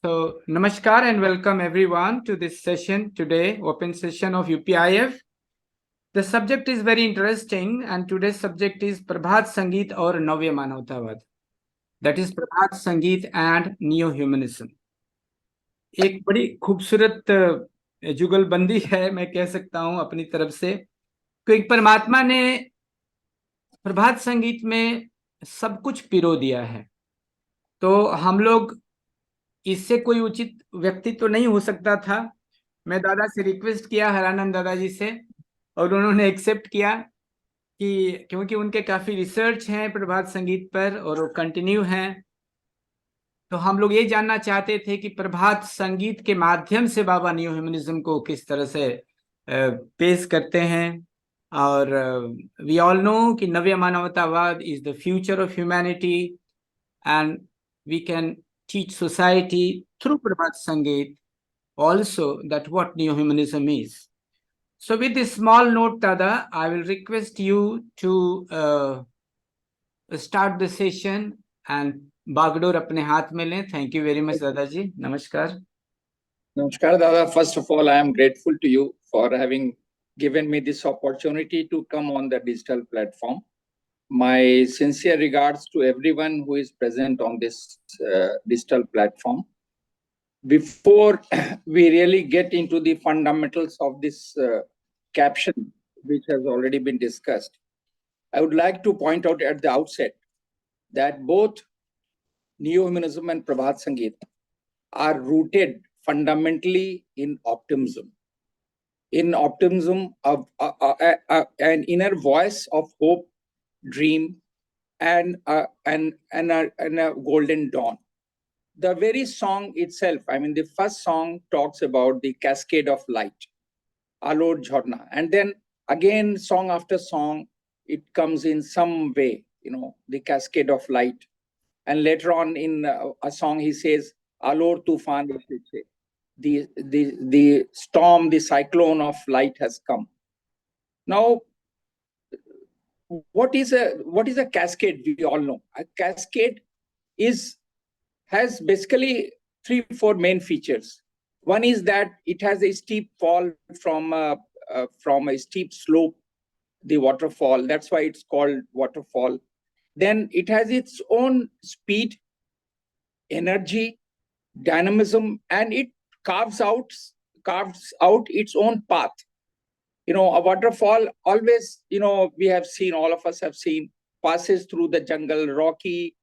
So, Namaskar and welcome everyone to this session today, open session of UPIF. The subject is very interesting and today's subject is Prabhat Sangeet or Navya Manavtavad. That is Prabhat Sangeet and Neo-Humanism. एक बड़ी खूबसूरत जुगलबंदी है, मैं कह सकता हूं अपनी तरफ से, कि परमात्मा ने प्रभात संगीत में सब कुछ पिरो दिया है। तो हम लोग इससे कोई उचित व्यक्ति तो नहीं हो सकता था। मैं दादा से रिक्वेस्ट किया, हरानंद दादा जी से, और उन्होंने एक्सेप्ट किया कि क्योंकि उनके काफी रिसर्च हैं प्रभात संगीत पर और वो कंटिन्यू हैं, तो हम लोग ये जानना चाहते थे कि प्रभात संगीत के माध्यम से बाबा न्यू ह्यूमनिज्म को किस तरह से पेश करते हैं। और वी ऑल नो कि नव्य मानवतावाद is the future of humanity and we can teach society through Prabhat Sangeet also that what Neohumanism is. So with this small note, Dada, I will request you to start the session and बागडोर अपने हाथ में लें। Thank you very much, Dada ji. Namaskar. Namaskar, Dada. First of all, I am grateful to you for having given me this opportunity to come on the digital platform. My sincere regards to everyone who is present on this digital platform. Before we really get into the fundamentals of this caption, which has already been discussed, I would like to point out at the outset that both Neohumanism and Prabhat Sangeet are rooted fundamentally in optimism. In optimism of an inner voice of hope, dream, and a golden dawn. The very song itself, I mean, the first song talks about the cascade of light, Alor Jharna, and then again, song after song, it comes in some way, the cascade of light. And later on in a song, he says, Alor Tufan, the storm, the cyclone of light has come. Now, what is a cascade? We all know a cascade has basically 3-4 main features. One is that it has a steep fall from a steep slope, the waterfall. That's why it's called waterfall. Then it has its own speed, energy, dynamism, and it carves out its own path. A waterfall always, we have seen, all of us have seen, passes through the jungle, rocky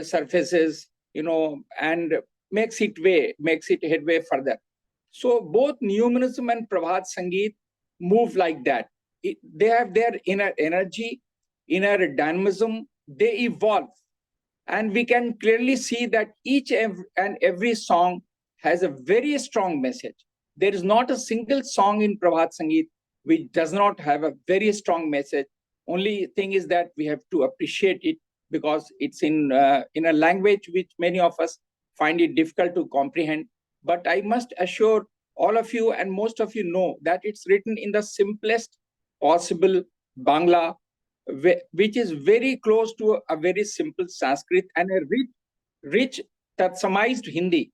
surfaces, and makes it headway further. So both Neohumanism and Prabhat Sangeet move like that. They have their inner energy, inner dynamism, they evolve. And we can clearly see that each and every song has a very strong message. There is not a single song in Prabhat Sangeet which does not have a very strong message. Only thing is that we have to appreciate it because it's in a language which many of us find it difficult to comprehend. But I must assure all of you, and most of you know, that it's written in the simplest possible Bangla, which is very close to a very simple Sanskrit and a rich tatsamized Hindi.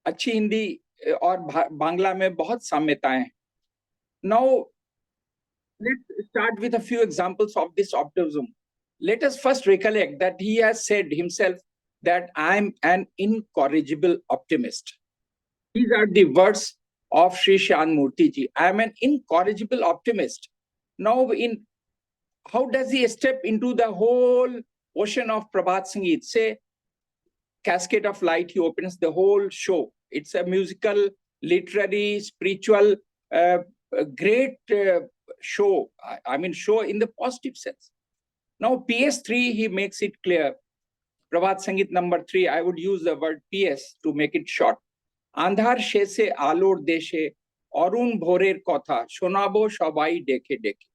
अच्छी हिंदी और बांग्ला में बहुत साम्यताएं हैं. Now, let's start with a few examples of this optimism. Let us first recollect that he has said himself that I'm an incorrigible optimist. These are the words of Sri Shan Murthy ji. I'm an incorrigible optimist. Now, how does he step into the whole ocean of Prabhat Sangeet? Say, Cascade of Light, he opens the whole show. It's a musical, literary, spiritual, great show. I mean, show in the positive sense. Now, PS3, he makes it clear. Prabhat Sangeet number 3, I would use the word PS to make it short. Andhar shese alor deshe, orun bhorer kotha, shonabo shabai deke deke.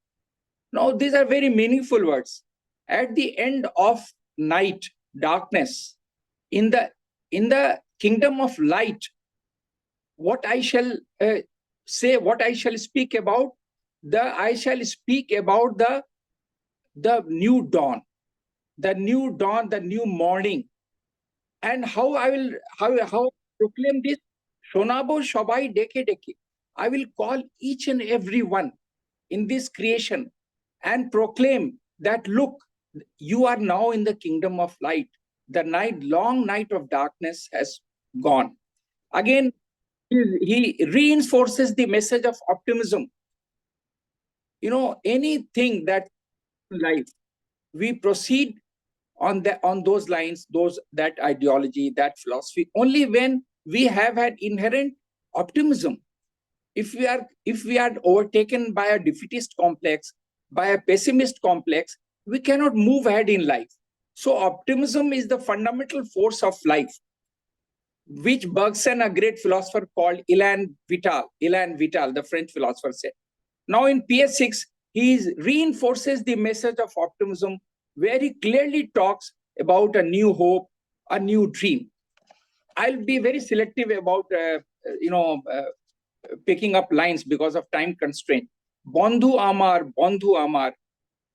Now, these are very meaningful words. At the end of night, darkness, in the kingdom of light, what I shall say, what I shall speak about, I shall speak about the new dawn, the new morning, and how proclaim this, Shonabo Shabai Deke Deke. I will call each and every one in this creation and proclaim that, look, you are now in the kingdom of light. The long night of darkness has gone. Again, he reinforces the message of optimism. Anything that in life, we proceed on those lines, that ideology, that philosophy, only when we have had inherent optimism. If we are overtaken by a defeatist complex, by a pessimist complex, we cannot move ahead in life. So optimism is the fundamental force of life, which Bergson, a great philosopher, called Elan Vital, the French philosopher, said. Now in PS6, he reinforces the message of optimism, where he clearly talks about a new hope, a new dream. I'll be very selective about picking up lines because of time constraint. Bondhu Amar,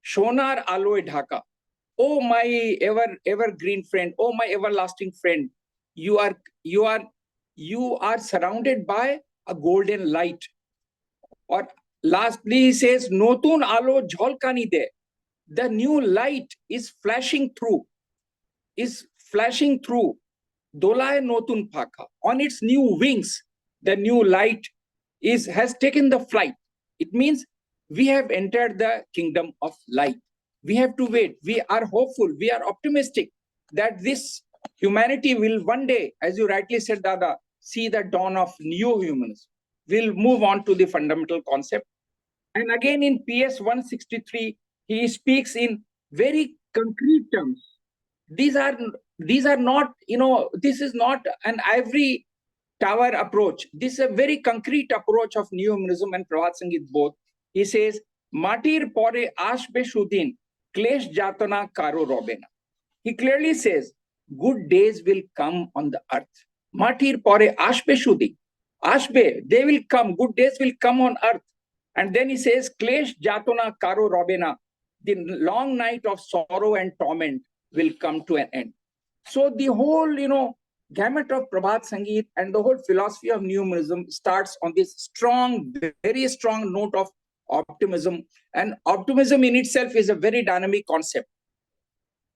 Shonar Aloe Dhaka. Oh, my evergreen friend, oh, my everlasting friend, you are surrounded by a golden light. Or lastly, he says, Notun Alo Jholkani De. The new light is flashing through. Dolai Notun Paka. On its new wings, the new light has taken the flight. It means we have entered the kingdom of light. We have to wait. We are hopeful. We are optimistic that this humanity will one day, as you rightly said, Dada, see the dawn of neo-humanism. We'll move on to the fundamental concept. And again, in PS 163, he speaks in very concrete terms. These are not, this is not an ivory tower approach. This is a very concrete approach of Neohumanism and PRABHAT Sangeet both. He says, Matir pore ashbe shudin, klesh jatana karo robena. He clearly says, good days will come on the earth. Matir pore ashbe shudin. Ashbe, they will come, good days will come on earth. And then he says, klesh jatana karo robena. The long night of sorrow and torment will come to an end. So the whole, gamut of Prabhat Sangeet and the whole philosophy of Neohumanism starts on this strong, very strong note of optimism. And optimism in itself is a very dynamic concept.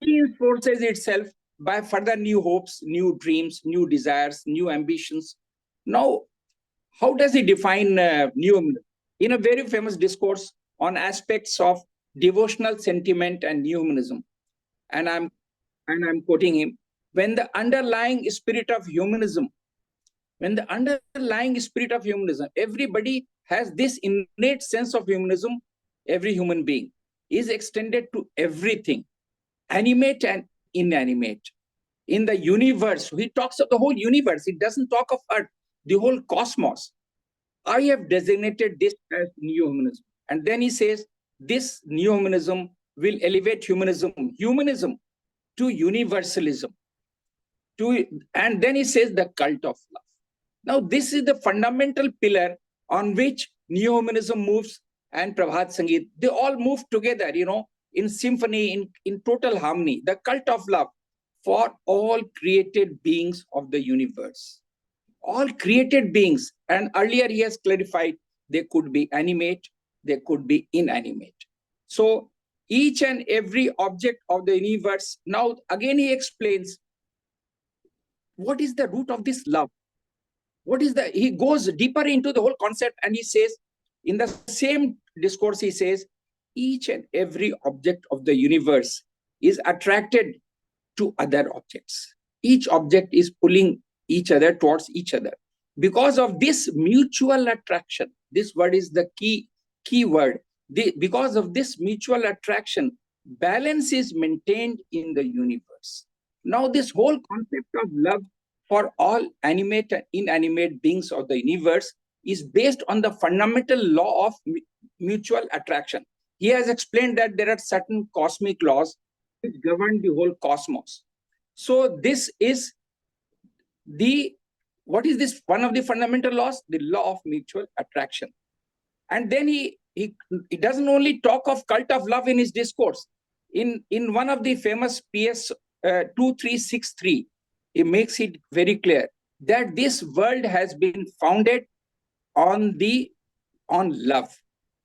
It reinforces itself by further new hopes, new dreams, new desires, new ambitions. Now, how does he define Neohumanism? In a very famous discourse on aspects of devotional sentiment and Neohumanism, and I'm quoting him, when the underlying spirit of humanism, everybody has this innate sense of humanism, every human being is extended to everything, animate and inanimate. In the universe, he talks of the whole universe. He doesn't talk of Earth, the whole cosmos. I have designated this as Neohumanism. And then he says, this Neohumanism will elevate humanism to universalism. And then he says the cult of love. Now, this is the fundamental pillar on which Neohumanism moves and Prabhat Sangeet. They all move together, in symphony, in total harmony. The cult of love for all created beings of the universe. All created beings. And earlier he has clarified, they could be animate, they could be inanimate. So each and every object of the universe. Now, again, he explains, what is the root of this love? He goes deeper into the whole concept, and he says, in the same discourse, he says, each and every object of the universe is attracted to other objects. Each object is pulling each other towards each other. Because of this mutual attraction, this word is the key word. Because of this mutual attraction, balance is maintained in the universe. Now, this whole concept of love for all animate and inanimate beings of the universe is based on the fundamental law of mutual attraction. He has explained that there are certain cosmic laws which govern the whole cosmos. So this is what is this? One of the fundamental laws, the law of mutual attraction. And then he doesn't only talk of cult of love in his discourse. In one of the famous PS 2363, he makes it very clear. that this world has been founded on love.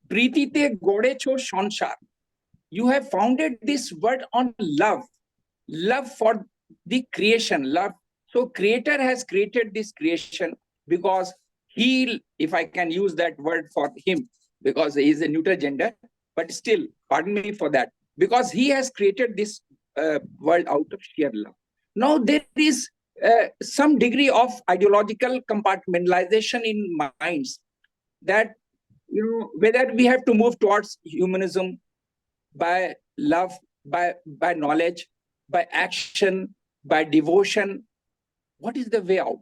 Pritite godecho sanshar. You have founded this word on love. Love for the creation, love. So creator has created this creation because he, if I can use that word for him, because he is a neutral gender, but still, pardon me for that, because he has created this world out of sheer love. Now there is some degree of ideological compartmentalization in minds that, whether we have to move towards humanism by love, by knowledge, by action, by devotion. What is the way out?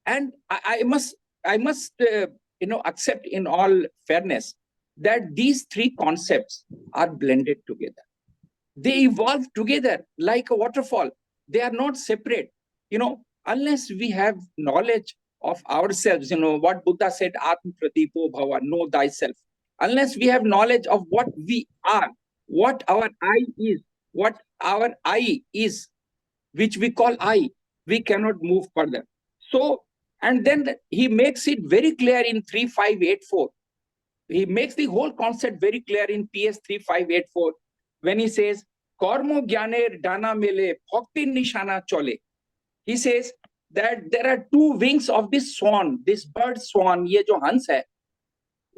And I must accept in all fairness that these three concepts are blended together. They evolve together like a waterfall. They are not separate. Unless we have knowledge of ourselves, what Buddha said, Atma Pratipo Bhava, know thyself. Unless we have knowledge of what we are, what our I is, which we call I, we cannot move further. So, and then he makes it very clear in 3584. He makes the whole concept very clear in PS 3584 when he says, Karmo Gyaner Dana Mele Bhakti Nishana Chole. He says that there are two wings of this swan, this bird swan, ये जो हंस है,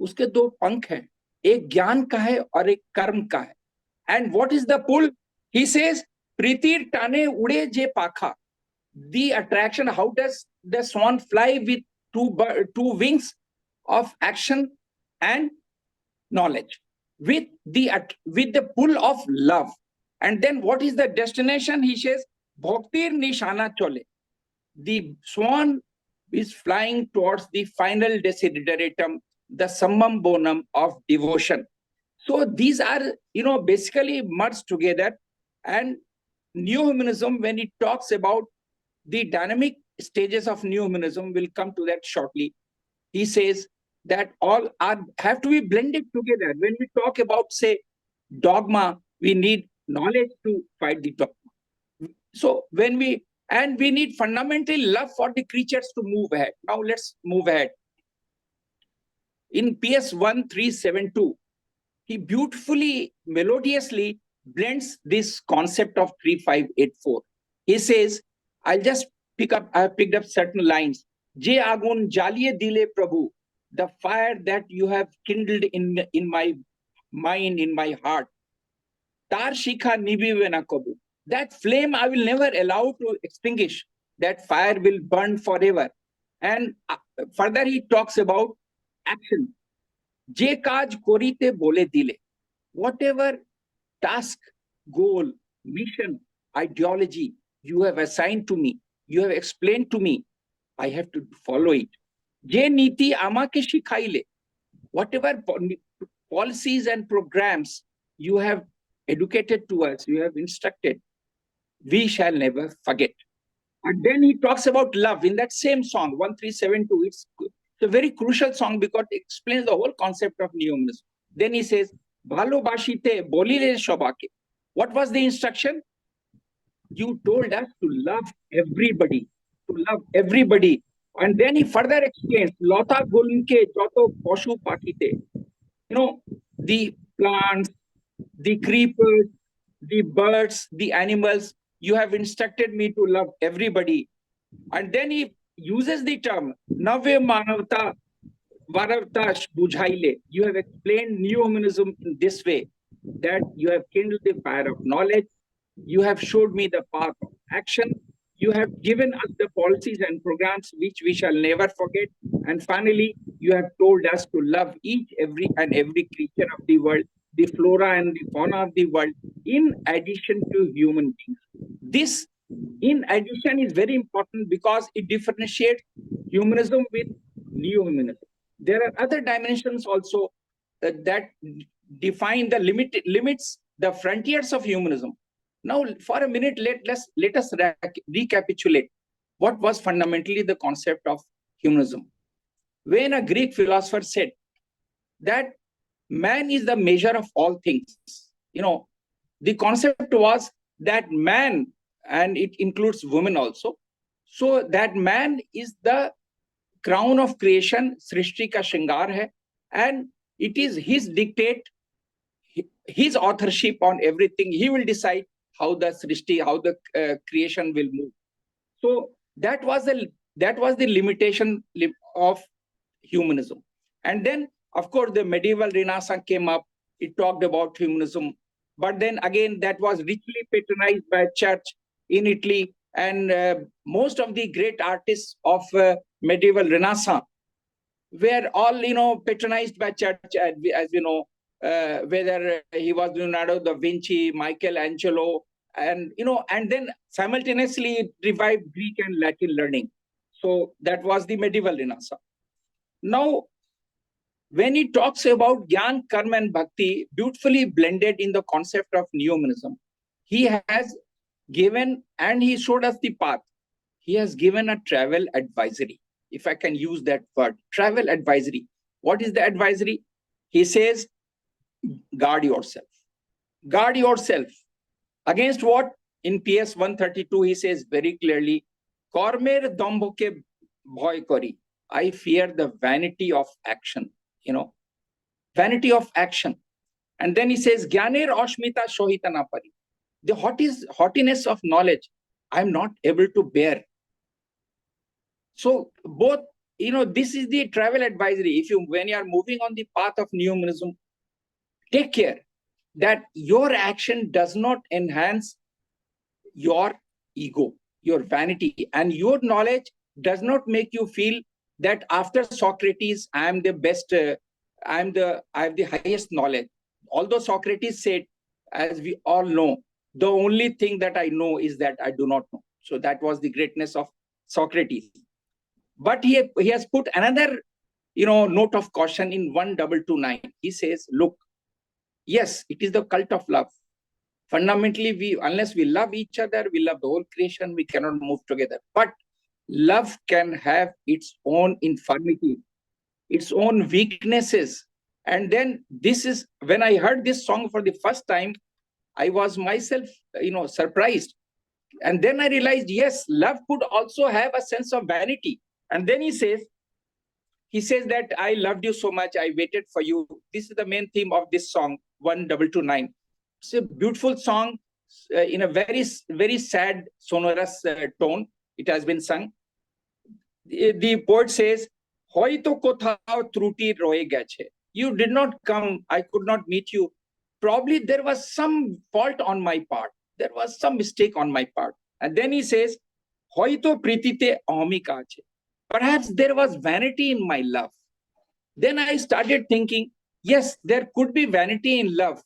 उसके दो पंख हैं, एक ज्ञान का है और एक कर्म का है. And what is the pull? He says, Pritir Tane Ude Je Pakha. The attraction, how does the swan fly with two wings of action and knowledge, with the pull of love. And then what is the destination? He says, Bhaktir Nishana Chole. The swan is flying towards the final desideratum, the summum bonum of devotion. So these are, basically merged together. And Neohumanism, when it talks about the dynamic stages of Neohumanism, will come to that shortly. He says that all have to be blended together. When we talk about, say, dogma, we need knowledge to fight the dogma. So we need fundamental love for the creatures to move ahead. Now let's move ahead. In PS 1372, he beautifully, melodiously blends this concept of 3584. He says, I have picked up certain lines. Je agun jaliye dile Prabhu, the fire that you have kindled in my mind, in my heart. Tar shikha nibive na kabu. That flame I will never allow to extinguish. That fire will burn forever. And further he talks about action. Je kaj korite bole dile. Whatever task, goal, mission, ideology you have assigned to me, you have explained to me, I have to follow it. Je niti amake shikhaile. Whatever policies and programs you have educated to us, you have instructed, we shall never forget. And then he talks about love in that same song, 1372. It's a very crucial song because it explains the whole concept of Neohumanism. Then he says, Bhalobashite bolile shobake. What was the instruction? You told us to love everybody, And then he further explains, Lota gulunke choto poshu pakite. The plants, the creepers, the birds, the animals, you have instructed me to love everybody. And then he uses the term, Nave Manavta Varavta Bujhaile. You have explained Neohumanism in this way, that you have kindled the fire of knowledge, you have showed me the path of action, you have given us the policies and programs which we shall never forget, and finally, you have told us to love every creature of the world, the flora and the fauna of the world, in addition to human beings. This, in addition, is very important because it differentiates humanism with Neohumanism. There are other dimensions also that define the limits, the frontiers of humanism. Now, for a minute, let us recapitulate what was fundamentally the concept of humanism. When a Greek philosopher said that man is the measure of all things, the concept was that man, and it includes women also, So that man is the crown of creation, सृष्टि का श्रृंगार है, and it is his dictate, his authorship on everything. He will decide how the srishti, how the creation will move. So that was the limitation of humanism. And then, of course, the medieval Renaissance came up. It talked about humanism, but then again, that was richly patronized by church in Italy, and most of the great artists of medieval Renaissance were all, patronized by church, as we know, whether he was Leonardo da Vinci, Michelangelo, and and then simultaneously revived Greek and Latin learning. So that was the medieval Renaissance. Now, when he talks about Gyan, Karma, and Bhakti, beautifully blended in the concept of Neohumanism, he has given, and he showed us the path. He has given a travel advisory, if I can use that word, travel advisory. What is the advisory? He says, guard yourself. Guard yourself. Against what? In PS 132, he says very clearly, Kormer Dombhoke Bhoy Kori. I fear the vanity of action. Vanity of action. And then he says, Gyaner Ashmita Shohitana Pari. The haughtiness of knowledge, I'm not able to bear. So both, this is the travel advisory. When you are moving on the path of Neohumanism, take care that your action does not enhance your ego, your vanity, and your knowledge does not make you feel that after Socrates, I am the best, I have the highest knowledge. Although Socrates said, as we all know, the only thing that I know is that I do not know. So that was the greatness of Socrates. But he has put another, note of caution in 1229. He says, look, yes, it is the cult of love. Fundamentally, unless we love each other, we love the whole creation, we cannot move together. But love can have its own infirmity, its own weaknesses. And then this is, when I heard this song for the first time, I was myself, surprised. And then I realized, yes, love could also have a sense of vanity. And then he says that I loved you so much, I waited for you. This is the main theme of this song, 1229. It's a beautiful song in a very, very sad, sonorous tone. It has been sung. The poet says, Hoito kothao truti roye geche. You did not come, I could not meet you. Probably there was some fault on my part. There was some mistake on my part. And then he says, Hoito pritite ahami kache. Perhaps there was vanity in my love. Then I started thinking, yes, there could be vanity in love.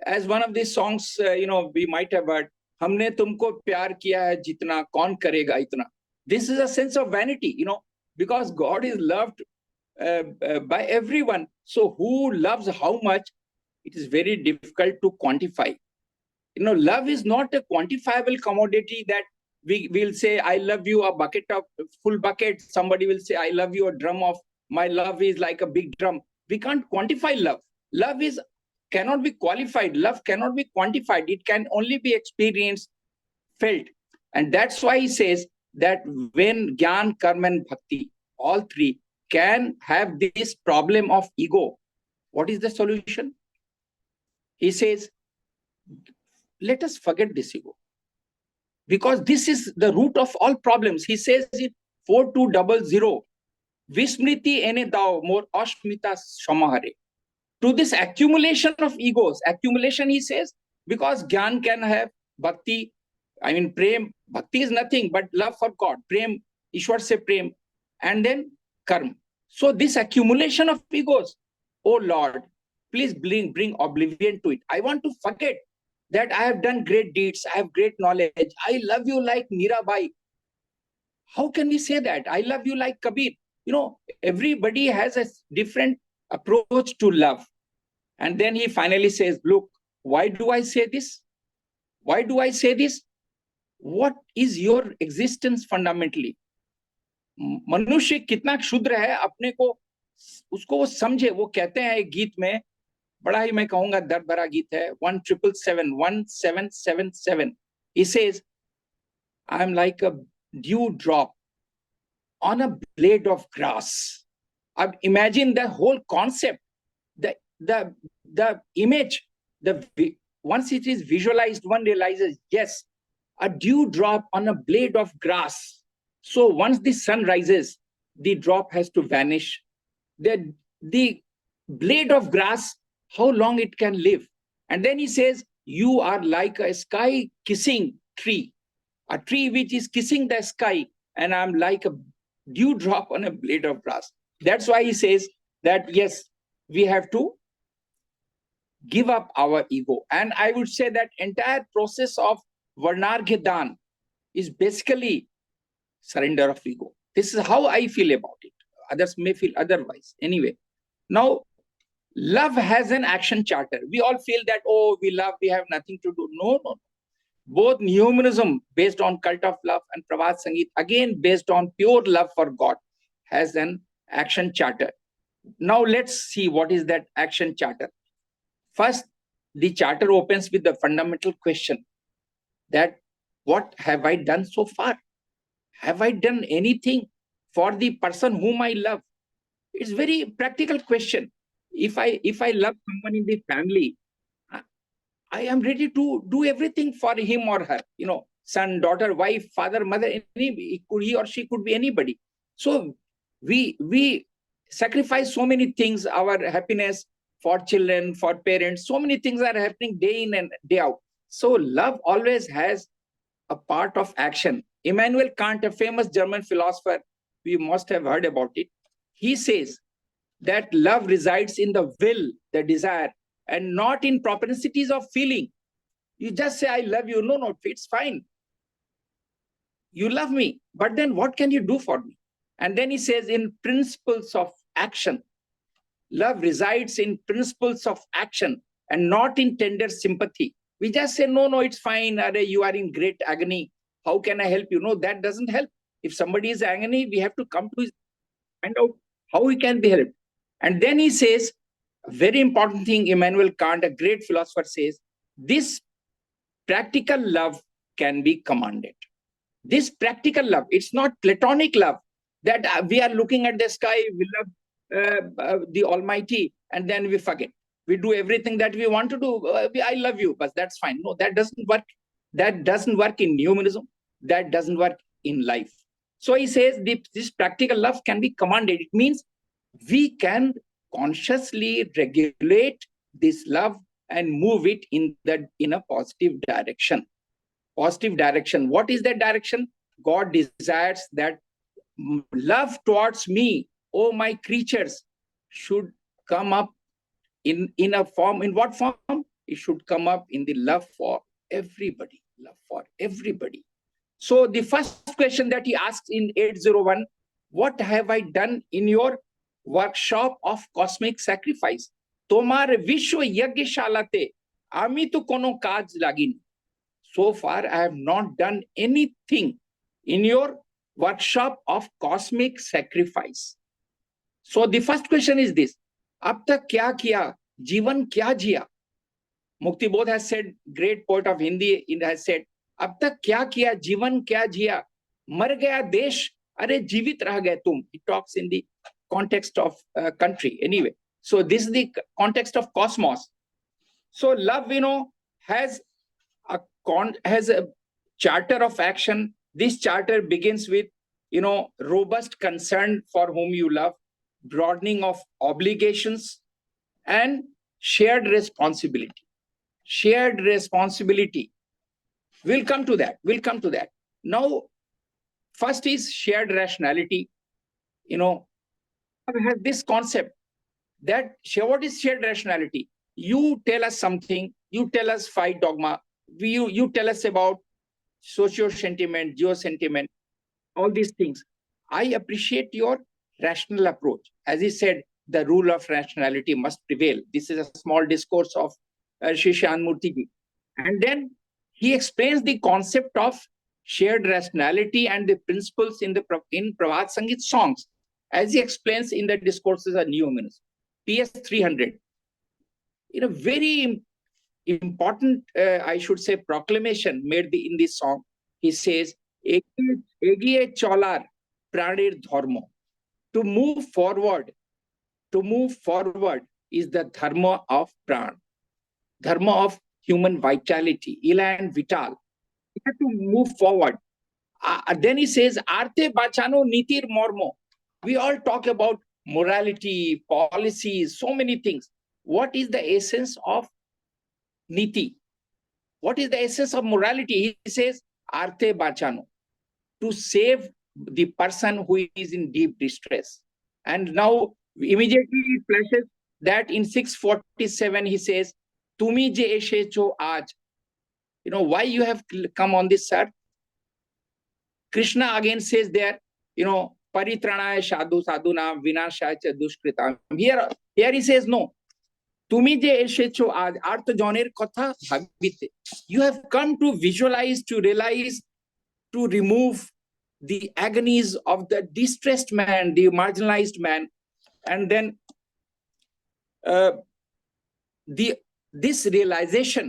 As one of these songs, we might have heard, Humne tumko pyar kiya hai jitna, kaun karega itna. This is a sense of vanity, because God is loved by everyone. So who loves how much? It is very difficult to quantify. Love is not a quantifiable commodity that we will say, I love you, a bucket of full bucket. Somebody will say, I love you, a drum of my love is like a big drum. We can't quantify love. Love cannot be qualified. Love cannot be quantified. It can only be experienced, felt. And that's why he says that when Gyan, Karma, and Bhakti, all three can have this problem of ego, what is the solution? He says, let us forget this ego. Because this is the root of all problems. He says it 4200. Vismriti ene dao more ashmita shamahare. To this accumulation of egos, he says, because Gyan can have Bhakti, Prem. Bhakti is nothing but love for God. Prem, Ishwar se Prem. And then Karma. So this accumulation of egos, oh Lord, please bring oblivion to it. I want to forget that I have done great deeds. I have great knowledge. I love you like Mirabai. How can we say that? I love you like Kabir. Everybody has a different approach to love. And then he finally says, look, why do I say this? Why do I say this? What is your existence fundamentally? मनुष्य कितना क्षुद्र है, अपने को उसको वो समझे. वो कहते हैं एक गीत में, बड़ा ही मैं कहूंगा दर्द भरा गीत है, 1777. He says, I am like a dewdrop on a blade of grass. Imagine the whole concept, the image, once it is visualized, one realizes, yes, a dewdrop on a blade of grass. So once the sun rises, the drop has to vanish. The blade of grass, how long it can live? And then he says, you are like a sky kissing tree, a tree which is kissing the sky, and I'm like a dewdrop on a blade of grass. That's why he says that, yes, we have to give up our ego. And I would say that entire process of Varnargyadan is basically surrender of ego. This is how I feel about it. Others may feel otherwise. Anyway, now love has an action charter. We all feel that, oh, we love, we have nothing to do. No, no. Both Neohumanism, based on cult of love, and PRABHAT Sangeet, again based on pure love for God, has an action charter. Now let's see what is that action charter. First, the charter opens with the fundamental question that, what have I done so far? Have I done anything for the person whom I love? It's a very practical question. If I love someone in the family, I am ready to do everything for him or her. You know, son, daughter, wife, father, mother, he or she could be anybody. So we sacrifice so many things, our happiness for children, for parents. So many things are happening day in and day out. So love always has a part of action. Immanuel Kant, a famous German philosopher, we must have heard about it. He says that love resides in the will, the desire, and not in propensities of feeling. You just say, I love you. No, no, it's fine. You love me, but then what can you do for me? And then he says, in principles of action. Love resides in principles of action and not in tender sympathy. We just say, no, no, it's fine. You are in great agony. How can I help you? No, that doesn't help. If somebody is agony, we have to come to find out how he can be helped. And then he says, a very important thing, Immanuel Kant, a great philosopher, says, this practical love can be commanded. This practical love, it's not platonic love that we are looking at the sky, we love the Almighty, and then we forget. We do everything that we want to do. I love you, but that's fine. No, that doesn't work. That doesn't work in Neohumanism. That doesn't work in life. So he says this practical love can be commanded. It means we can consciously regulate this love and move it in a positive direction. Positive direction. What is that direction? God desires that love towards me, oh my creatures, should come up in a form. In what form? It should come up in the love for everybody. Love for everybody. So the first question that he asks in 801, what have I done in your workshop of cosmic sacrifice? Tomar vishwa yagyashalate ami to kono kaj lagin. So far, I have not done anything in your workshop of cosmic sacrifice. So the first question is this: Ab tak kya kiya? Jivan kya jiya? Mukti Bodh has said, great poet of Hindi, has said, Ab tak kya kiya? Jivan kya jiya? Mar gaya desh, are jivit rah gaye tum. He talks in the context of country. Anyway, so this is the context of cosmos. So love, has a charter of action. This charter begins with, robust concern for whom you love, broadening of obligations, and shared responsibility. Shared responsibility. We'll come to that. Now, first is shared rationality. I have this concept that, what is shared rationality? You tell us something, you tell us fight dogma, you tell us about socio-sentiment, geo-sentiment, all these things. I appreciate your rational approach. As he said, the rule of rationality must prevail. This is a small discourse of Shishan Murthy. And then he explains the concept of shared rationality and the principles in PRABHAT Sangeet songs, as he explains in the discourses of Neohumanism. PS 300. In a very important, I should say, proclamation made in this song, he says, এগিয়ে চলার প্রাণের ধর্ম। To move forward is the dharma of pran, dharma of human vitality, ila and vital. We have to move forward. Then he says, Arte bachano nitir mormo. We all talk about morality, policies, so many things. What is the essence of niti? What is the essence of morality? He says, Arte bachano, to save the person who is in deep distress. And now immediately it flashes that in 647 he says, Tumi je eshecho aaj. You know, why you have come on this earth? Krishna again says there, you know, paritranaya sadhuna vinashaya cha dushkritam. Here he says, no, তুমি যে এসেছো আজ আর তো জনের কথা ভাবিতে, you have come to visualize, to realize, to remove the agonies of the distressed man, the marginalized man. And then this realization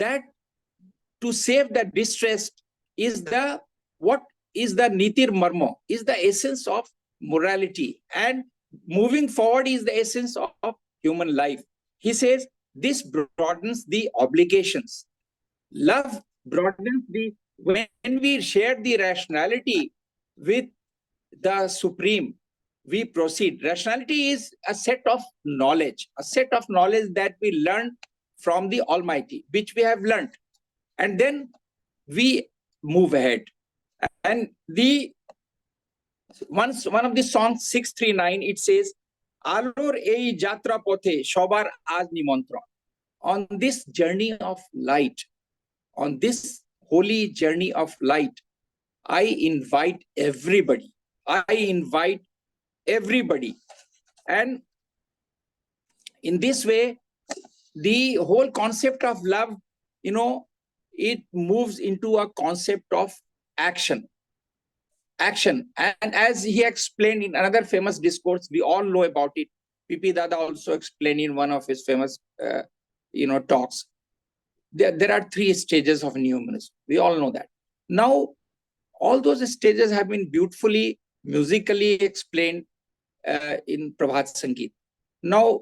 that to save the distressed is the, what is the nitir marmo, is the essence of morality, and moving forward is the essence of human life. He says this broadens the obligations. Love broadens the, when we share the rationality with the supreme, we proceed. Rationality is a set of knowledge that we learn from the Almighty, which we have learned, and then we move ahead. And one of the songs 639, it says, আলোর এই যাত্রা পথে সবার আজ নিমন্ত্রণ. On this journey of light, on this holy journey of light, I invite everybody. And in this way, the whole concept of love, you know, it moves into a concept of action. And as he explained in another famous discourse, we all know about it. P.P. Dada also explained in one of his famous talks. There are 3 stages of Neohumanism. We all know that. Now, all those stages have been beautifully musically explained in PRABHAT SAMGEET. Now,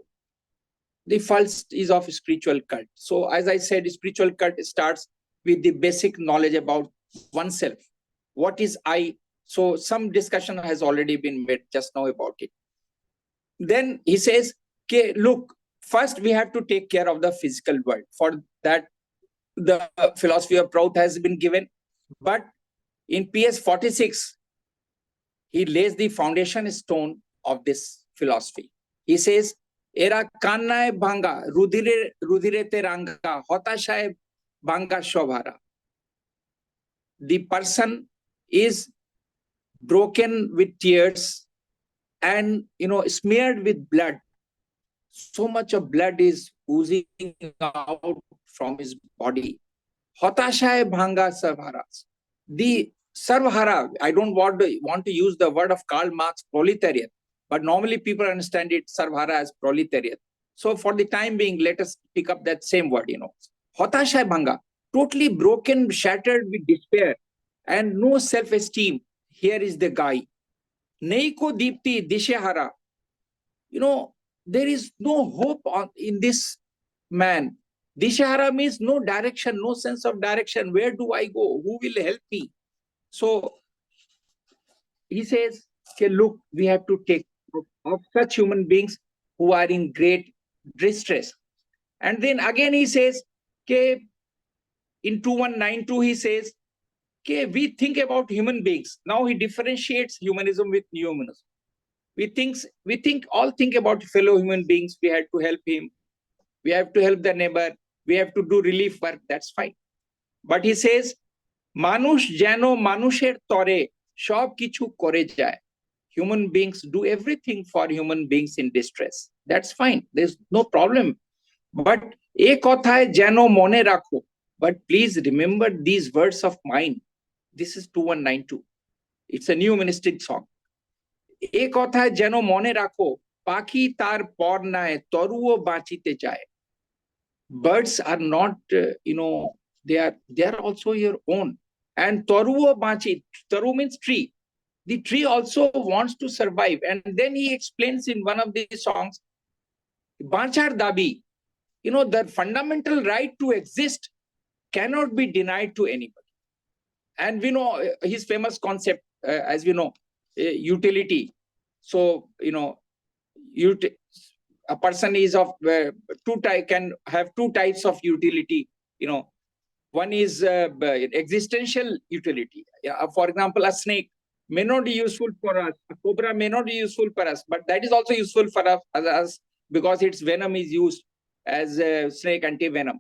the first is of spiritual cult. So as I said, spiritual cult starts with the basic knowledge about oneself. What is I? So some discussion has already been made just now about it. Then he says, okay, look, first we have to take care of the physical world. For that, the philosophy of PRABHAT has been given. But in PS 46, he lays the foundation stone of this philosophy. He says, এরা কান্নায় ভাঙ্গা রুধিরেতে রাঙ্গা হতাশায় ভাঙ্গা সভারা. The person is broken with tears and, you know, smeared with blood. So much of blood is oozing out from his body. Hotashaya bhanga sarvhara. The sarvhara, I don't want to use the word of Karl Marx, proletariat, but normally people understand it sarvhara as proletariat. So for the time being, let us pick up that same word, you know. Hotashaya bhanga, totally broken, shattered with despair and no self-esteem. Here is the guy. Neiko Deepti Dishehara. You know, there is no hope in this man. Dishehara means no direction, no sense of direction. Where do I go? Who will help me? So he says, okay, look, we have to take of such human beings who are in great distress. And then again he says, okay, in 2192 he says, okay, we think about human beings. Now he differentiates humanism with Neohumanism. We think about fellow human beings. We have to help him. We have to help the neighbor. We have to do relief work. That's fine. But he says, মানুষ যেন মানুষের তরে সব কিছু করে যায়. Human beings do everything for human beings in distress. That's fine. There's no problem. But এ কথায় যেন মনে রাখো. But please remember these words of mine. This is 2192. It's a Neohumanistic song. এ কথায় যেন মনে রাখো, পাখি তার পর নাই তরুও বাঁচিতে চায়. Birds are not, they are also your own. And Taruo Bachi, Taru means tree. The tree also wants to survive. And then he explains in one of these songs, Bachar Dabi, the fundamental right to exist cannot be denied to anybody. And we know his famous concept, as we know, utility. So, a person is of can have two types of utility. One is existential utility. For example, a snake may not be useful for us, a cobra may not be useful for us, but that is also useful for us because its venom is used as a snake anti-venom,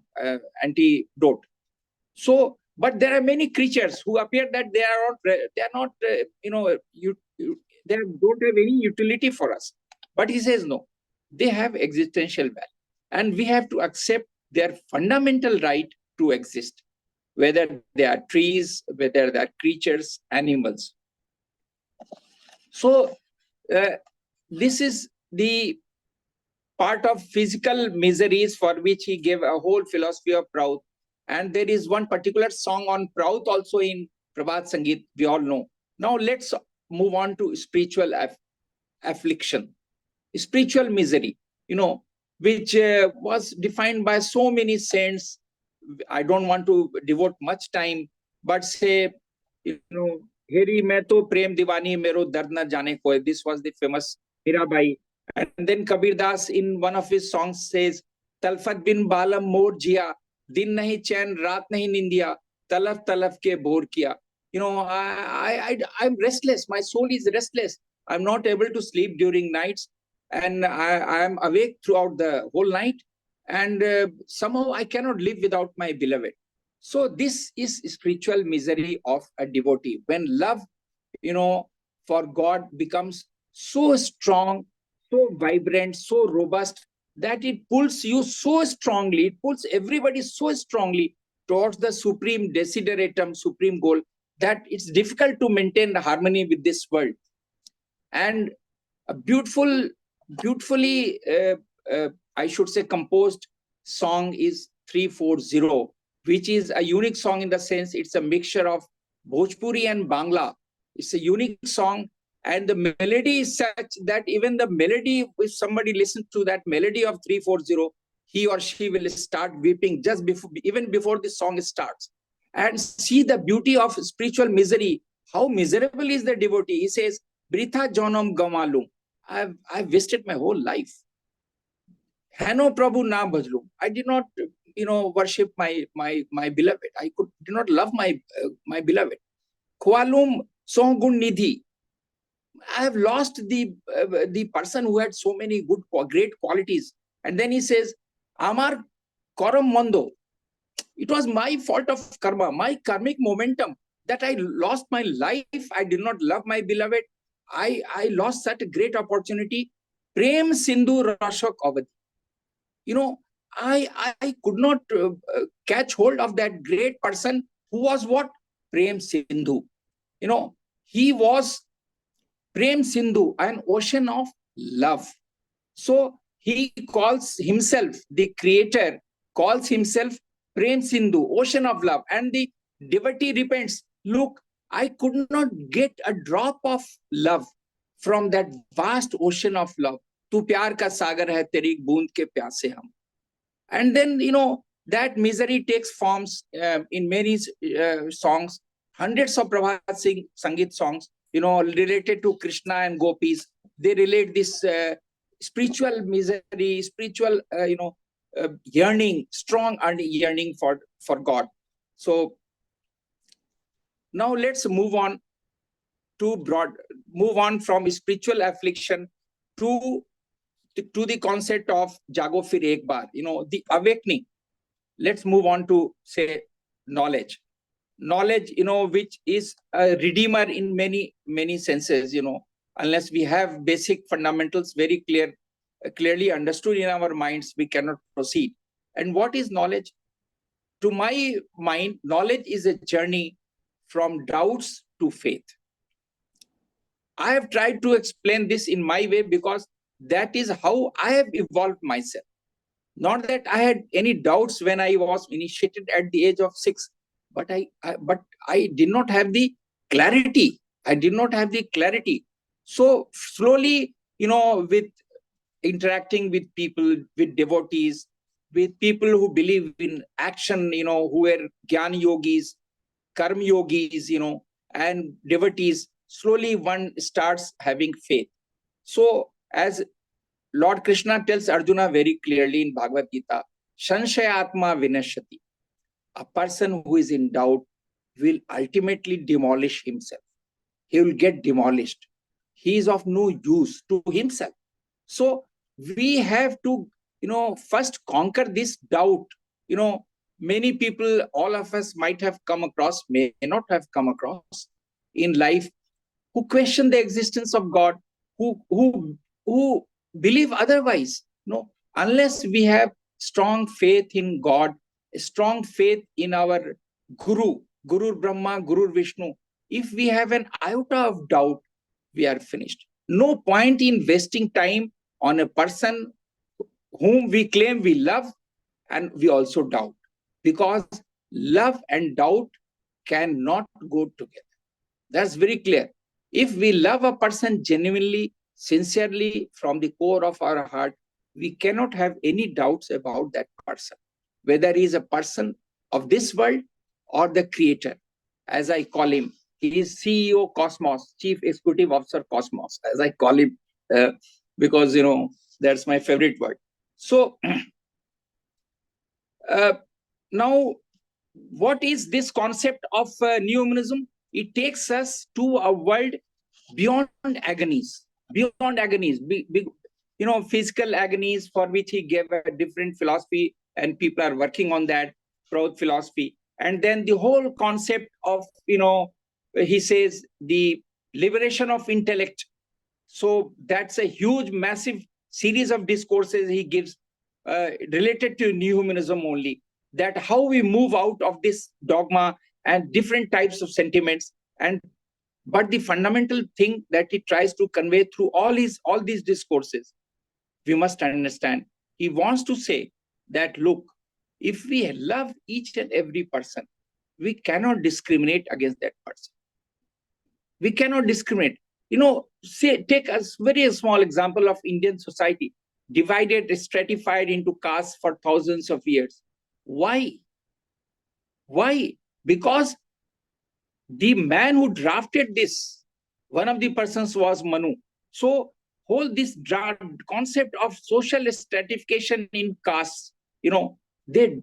antidote. So, but there are many creatures who appear that they are not, they don't have any utility for us. But he says no, they have existential value, and we have to accept their fundamental right to exist, whether they are trees, whether they are creatures, animals. So this is the part of physical miseries for which he gave a whole philosophy of Prabhat. And there is one particular song on Prabhat also in Prabhat Sangeet, we all know. Now let's move on to spiritual affliction, spiritual misery, which was defined by so many saints. I don't want to devote much time, but say, Heri main to prem divani mero dard na jane koy. This was the famous Mirabai. And then Kabir Das in one of his songs says, Talfat bin balam mor jia, din nahi chain, raat nahi nindiya, talaf talaf ke bor kiya. I'm restless. My soul is restless. I'm not able to sleep during nights, and I am awake throughout the whole night. And somehow I cannot live without my beloved. So this is spiritual misery of a devotee. When love, for God becomes so strong, so vibrant, so robust, that it pulls you so strongly, it pulls everybody so strongly towards the supreme desideratum, supreme goal, that it's difficult to maintain the harmony with this world. And a beautifully, I should say, composed song is 340, which is a unique song in the sense it's a mixture of Bhojpuri and Bangla. It's a unique song, and the melody is such that even the melody, if somebody listens to that melody of 340, he or she will start weeping just before, even before the song starts. And see the beauty of spiritual misery. How miserable is the devotee? He says, Britha Janam Gamalum. I've wasted my whole life. Hano Prabhu na bhajlu. I did not, worship my beloved. did not love my beloved. Khwalum Songun Nidhi. I have lost the person who had so many great qualities. And then he says, Amar Koram Mondo. It was my fault of karma, my karmic momentum, that I lost my life. I did not love my beloved. I lost such a great opportunity. Prem Sindhu Rashok Avadi. I could not catch hold of that great person who was what? Prem Sindhu. He was Prem Sindhu, an ocean of love. So he calls himself, the creator calls himself Prem Sindhu, ocean of love. And the devotee repents, look, I could not get a drop of love from that vast ocean of love. Tu pyar ka sagar hai, teri boond ke pyase hum. And then, that misery takes forms in many songs, hundreds of Prabhat Sangeet songs, related to Krishna and gopis. They relate this spiritual misery, spiritual, yearning, strong yearning for God. So now let's move on from spiritual affliction to the concept of Jago Fir Ek Baar, the awakening. Let's move on to, say, knowledge. Knowledge, which is a redeemer in many, many senses, unless we have basic fundamentals very clearly understood in our minds, we cannot proceed. And what is knowledge? To my mind, knowledge is a journey from doubts to faith. I have tried to explain this in my way because that is how I have evolved myself. Not that I had any doubts when I was initiated at the age of 6, but I did not have the clarity. I did not have the clarity. So slowly, with interacting with people, with devotees, with people who believe in action, who were Gyan yogis, Karma yogis, and devotees, slowly one starts having faith. So as Lord Krishna tells Arjuna very clearly in Bhagavad Gita, Sanshayatma vinashati. A person who is in doubt will ultimately demolish himself. He will get demolished. He is of no use to himself. So we have to, first conquer this doubt. Many people, all of us might have come across, may not have come across in life, who question the existence of God, who believe otherwise. Unless we have strong faith in God, strong faith in our Guru Brahma, Guru Vishnu, if we have an iota of doubt, we are finished. No point in wasting time on a person whom we claim we love and we also doubt, because love and doubt cannot go together. That's very clear. If we love a person genuinely, sincerely, from the core of our heart, we cannot have any doubts about that person, whether he is a person of this world or the creator, as I call him. He is CEO Cosmos, Chief Executive Officer Cosmos, as I call him, because, that's my favorite word. So now, what is this concept of Neohumanism? It takes us to a world beyond agonies, physical agonies, for which he gave a different philosophy, and people are working on that philosophy. And then the whole concept of, he says, the liberation of intellect. So that's a huge, massive series of discourses he gives related to Neohumanism only, that how we move out of this dogma and different types of sentiments. But the fundamental thing that he tries to convey through all these discourses, we must understand. He wants to say that, look, if we love each and every person, we cannot discriminate against that person. We cannot discriminate. Take a very small example of Indian society, divided, stratified into castes for thousands of years. Why? Because the man who drafted this, one of the persons was Manu. So this concept of social stratification in castes, they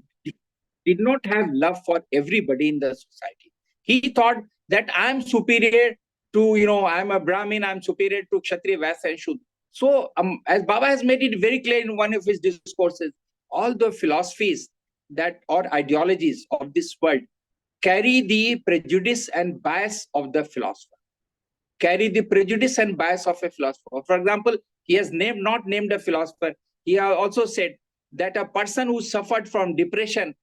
did not have love for everybody in the society. He thought that I'm superior to, I'm a Brahmin, I'm superior to Kshatriya, Vaisya, and Shudra. So as Baba has made it very clear in one of his discourses, all the philosophies or ideologies of this world carry the prejudice and bias of the philosopher. Carry the prejudice and bias of a philosopher. For example, he has not named a philosopher. He has also said that a person who suffered from depression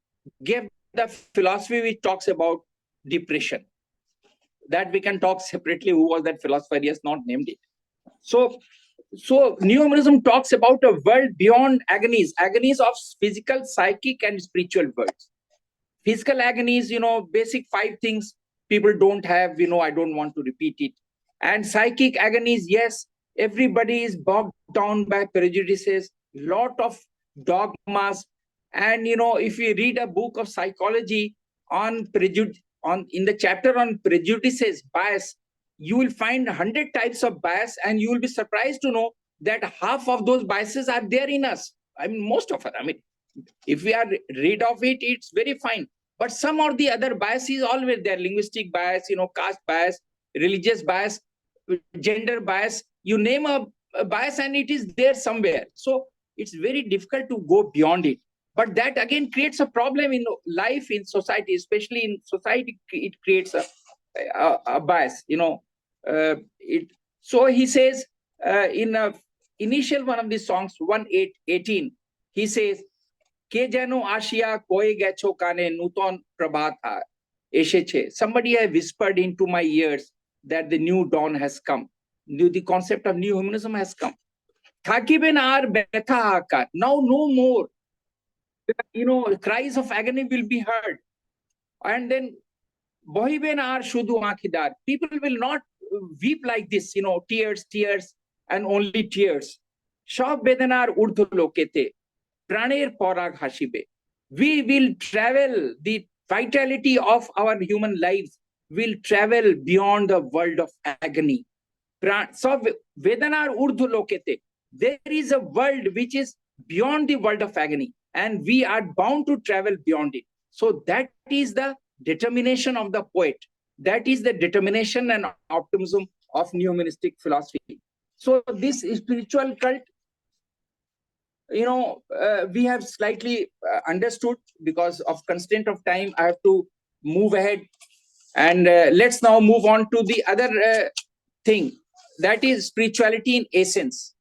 gave the philosophy which talks about depression. That we can talk separately. Who was that philosopher? He has not named it. So Neohumanism talks about a world beyond agonies of physical, psychic, and spiritual worlds. Physical agonies, basic 5 things people don't have, I don't want to repeat it. And psychic agonies, yes, everybody is bogged down by prejudices, lot of dogmas. And, if you read a book of psychology in the chapter on prejudices, bias, you will find 100 types of bias, and you will be surprised to know that half of those biases are there in us. I mean, most of it. I mean, if we are rid of it, it's very fine. But some or the other bias is always there. Linguistic bias, caste bias, religious bias, gender bias. You name a bias and it is there somewhere. So it's very difficult to go beyond it. But that again creates a problem in life, in society, especially in society. It creates a bias, So he says in a initial one of the songs, 1:18, he says, Ke jano Ashia koi gecho kane nuton prabhata esheche. Somebody has whispered into my ears that the new dawn has come. The concept of Neohumanism has come. Thakiben ar betha akar. Now no more. Cries of agony will be heard. And then Bohibenar Shudu Akhidar. People will not weep like this, tears, tears, and only tears. Shab Bedanar Urdu Lokete, Praner Porag Hashibe. We will travel, the vitality of our human lives will travel beyond the world of agony. So Vedanar Urdu Lokete. There is a world which is beyond the world of agony, and we are bound to travel beyond it. So that is the determination of the poet. That is the determination and optimism of Neohumanistic philosophy. So this spiritual cult, we have slightly understood. Because of constraint of time, I have to move ahead. And let's now move on to the other thing. That is spirituality in essence,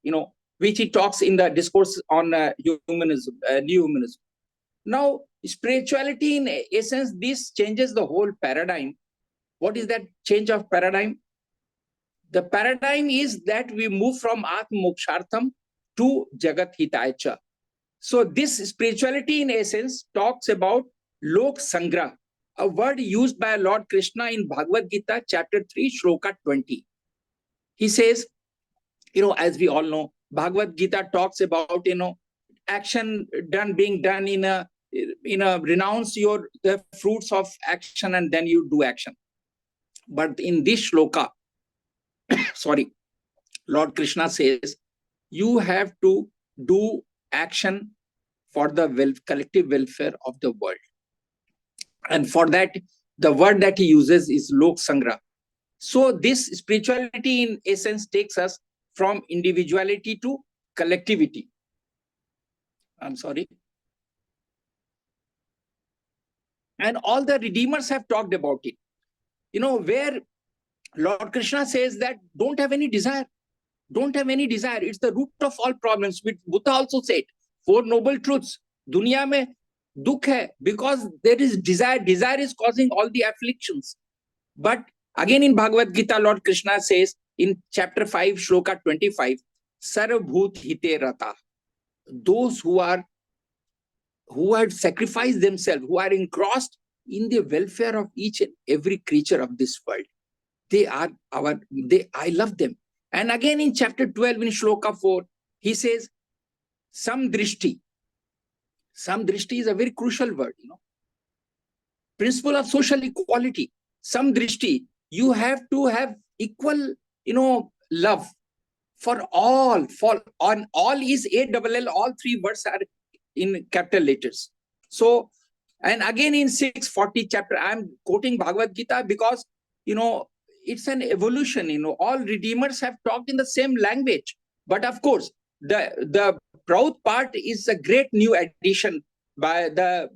which he talks in the discourse on humanism, Neohumanism. Now, spirituality in essence, this changes the whole paradigm. What is that change of paradigm? The paradigm is that we move from Atma Mokshartham to Jagat Hitaicha. So this spirituality in essence talks about Lok Sangrah, a word used by Lord Krishna in Bhagavad Gita, chapter 3, Shloka 20. He says, as we all know, Bhagavad Gita talks about, action being done in a renounce the fruits of action and then you do action. But in this shloka, Lord Krishna says, you have to do action for the collective welfare of the world. And for that, the word that he uses is Lok Sangrah. So this spirituality in essence takes us from individuality to collectivity. I'm sorry. And all the redeemers have talked about it. Where Lord Krishna says that don't have any desire. Don't have any desire. It's the root of all problems, which Buddha also said. 4 noble truths. Dunya mein dukh hai because there is desire. Desire is causing all the afflictions. But again in Bhagavad Gita, Lord Krishna says in chapter 5, Shloka 25, Sarvabhut Hite Rata. Those who had sacrificed themselves, who are engrossed in the welfare of each and every creature of this world. I love them. And again in chapter 12, in Shloka 4, he says, Samdrishti. Samdrishti is a very crucial word, Principle of social equality. Samdrishti. You have to have equal, love for all. On all is ALL. All 3 words are in capital letters. So, and again in 640 chapter, I'm quoting Bhagavad Gita because, it's an evolution, all redeemers have talked in the same language. But of course, the proud part is a great new addition by the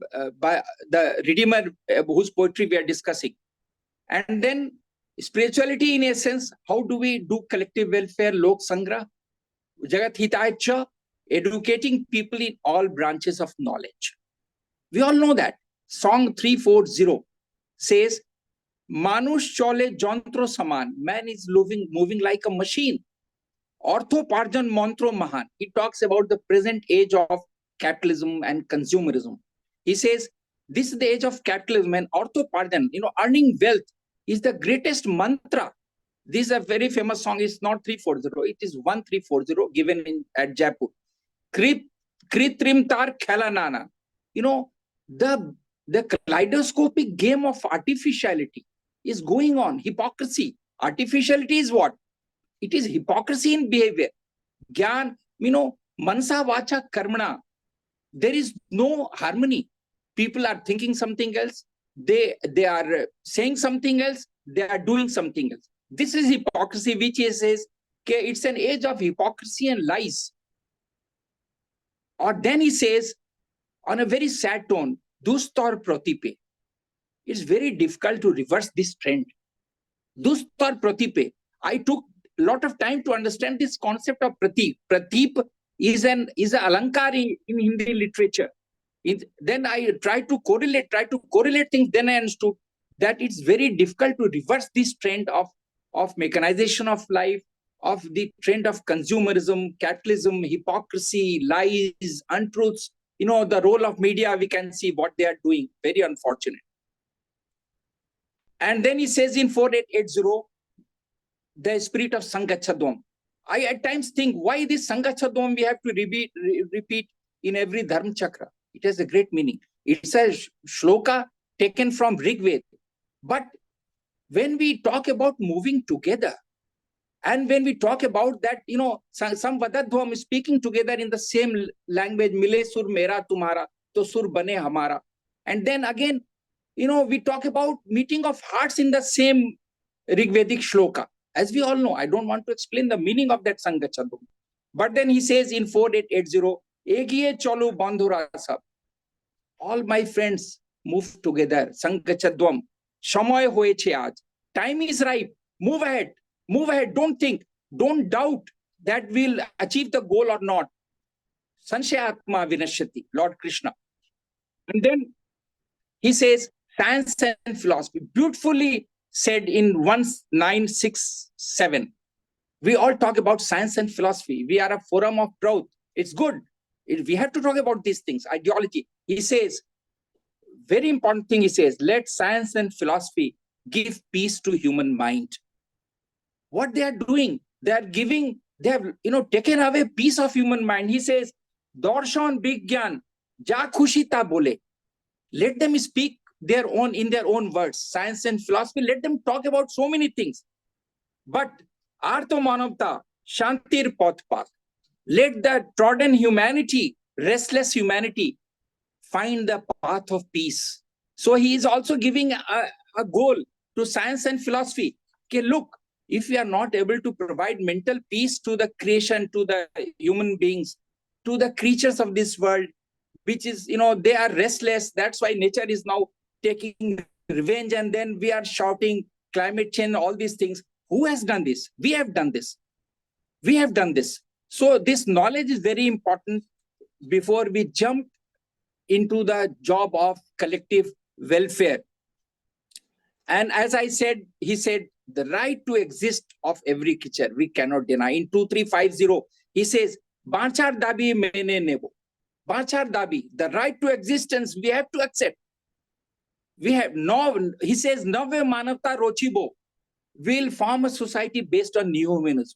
redeemer whose poetry we are discussing. And then spirituality in essence, how do we do collective welfare? Lok Sangrah, Jagat Hitaicha, educating people in all branches of knowledge. We all know that. Song 340 says, Manush chole jontro saman. Man is moving like a machine. Orthoparjan mantro mahan. He talks about the present age of capitalism and consumerism. He says, this is the age of capitalism and orthoparjan, earning wealth is the greatest mantra. This is a very famous song. It's not 340. It is 1340 given at Jaipur. Kritrimtar Khelanana. The kaleidoscopic game of artificiality is going on. Hypocrisy. Artificiality is what? It is hypocrisy in behavior. Gyan, mansa vacha karmana. There is no harmony. People are thinking something else. They are saying something else. They are doing something else. This is hypocrisy, which says, okay, it's an age of hypocrisy and lies. Or then he says, on a very sad tone, Dustar Pratipe. It's very difficult to reverse this trend. Dustar Pratipe. I took a lot of time to understand this concept of Pratip. Pratip is an alankar in Hindi literature. Then I tried to correlate things. Then I understood that it's very difficult to reverse this trend of mechanization of life, of the trend of consumerism, capitalism, hypocrisy, lies, untruths. The role of media, we can see what they are doing. Very unfortunate. And then he says in 4880, the spirit of Sangachadvam. I at times think, why this Sangachadvam we have to repeat in every Dharma Chakra? It has a great meaning. It's a shloka taken from Rig Veda. But when we talk about moving together, and when we talk about that, some Vadadhvam is speaking together in the same language, Mile sur mera tumhara, to sur bane hamara. And then again, we talk about meeting of hearts in the same Rigvedic shloka. As we all know, I don't want to explain the meaning of that Sangachadvam. But then he says in 4880, Egiye cholu bandhura sab. All my friends move together. Sangachadvam. Shamoy hoyeche aaj. Time is ripe. Move ahead. Move ahead. Don't think. Don't doubt that we'll achieve the goal or not. Sanshayatma vinashyati. Lord Krishna. And then he says, science and philosophy. Beautifully said in 1967. We all talk about science and philosophy. We are a forum of truth. It's good. We have to talk about these things. Ideology. He says, very important thing he says, let science and philosophy give peace to human mind. What they are doing, they are giving, they have taken away peace of human mind. He says, Darshan Bigyan, Ja Khushita Bole. Let them speak in their own words. Science and philosophy, let them talk about so many things. But Artho Manavta, Shantir Pathpak. Let the trodden humanity, restless humanity, find the path of peace. So he is also giving a goal to science and philosophy. Okay, look, if we are not able to provide mental peace to the creation, to the human beings, to the creatures of this world, which is, they are restless. That's why nature is now taking revenge. And then we are shouting climate change, all these things. Who has done this? We have done this. We have done this. So this knowledge is very important before we jump into the job of collective welfare. And as I said, he said, the right to exist of every creature, we cannot deny. In 2350, he says, Banchar dabi mene nebo. Banchar dabi, the right to existence, we have to accept. We have no, he says, Nave manavta rochibo will form a society based on Neohumanism.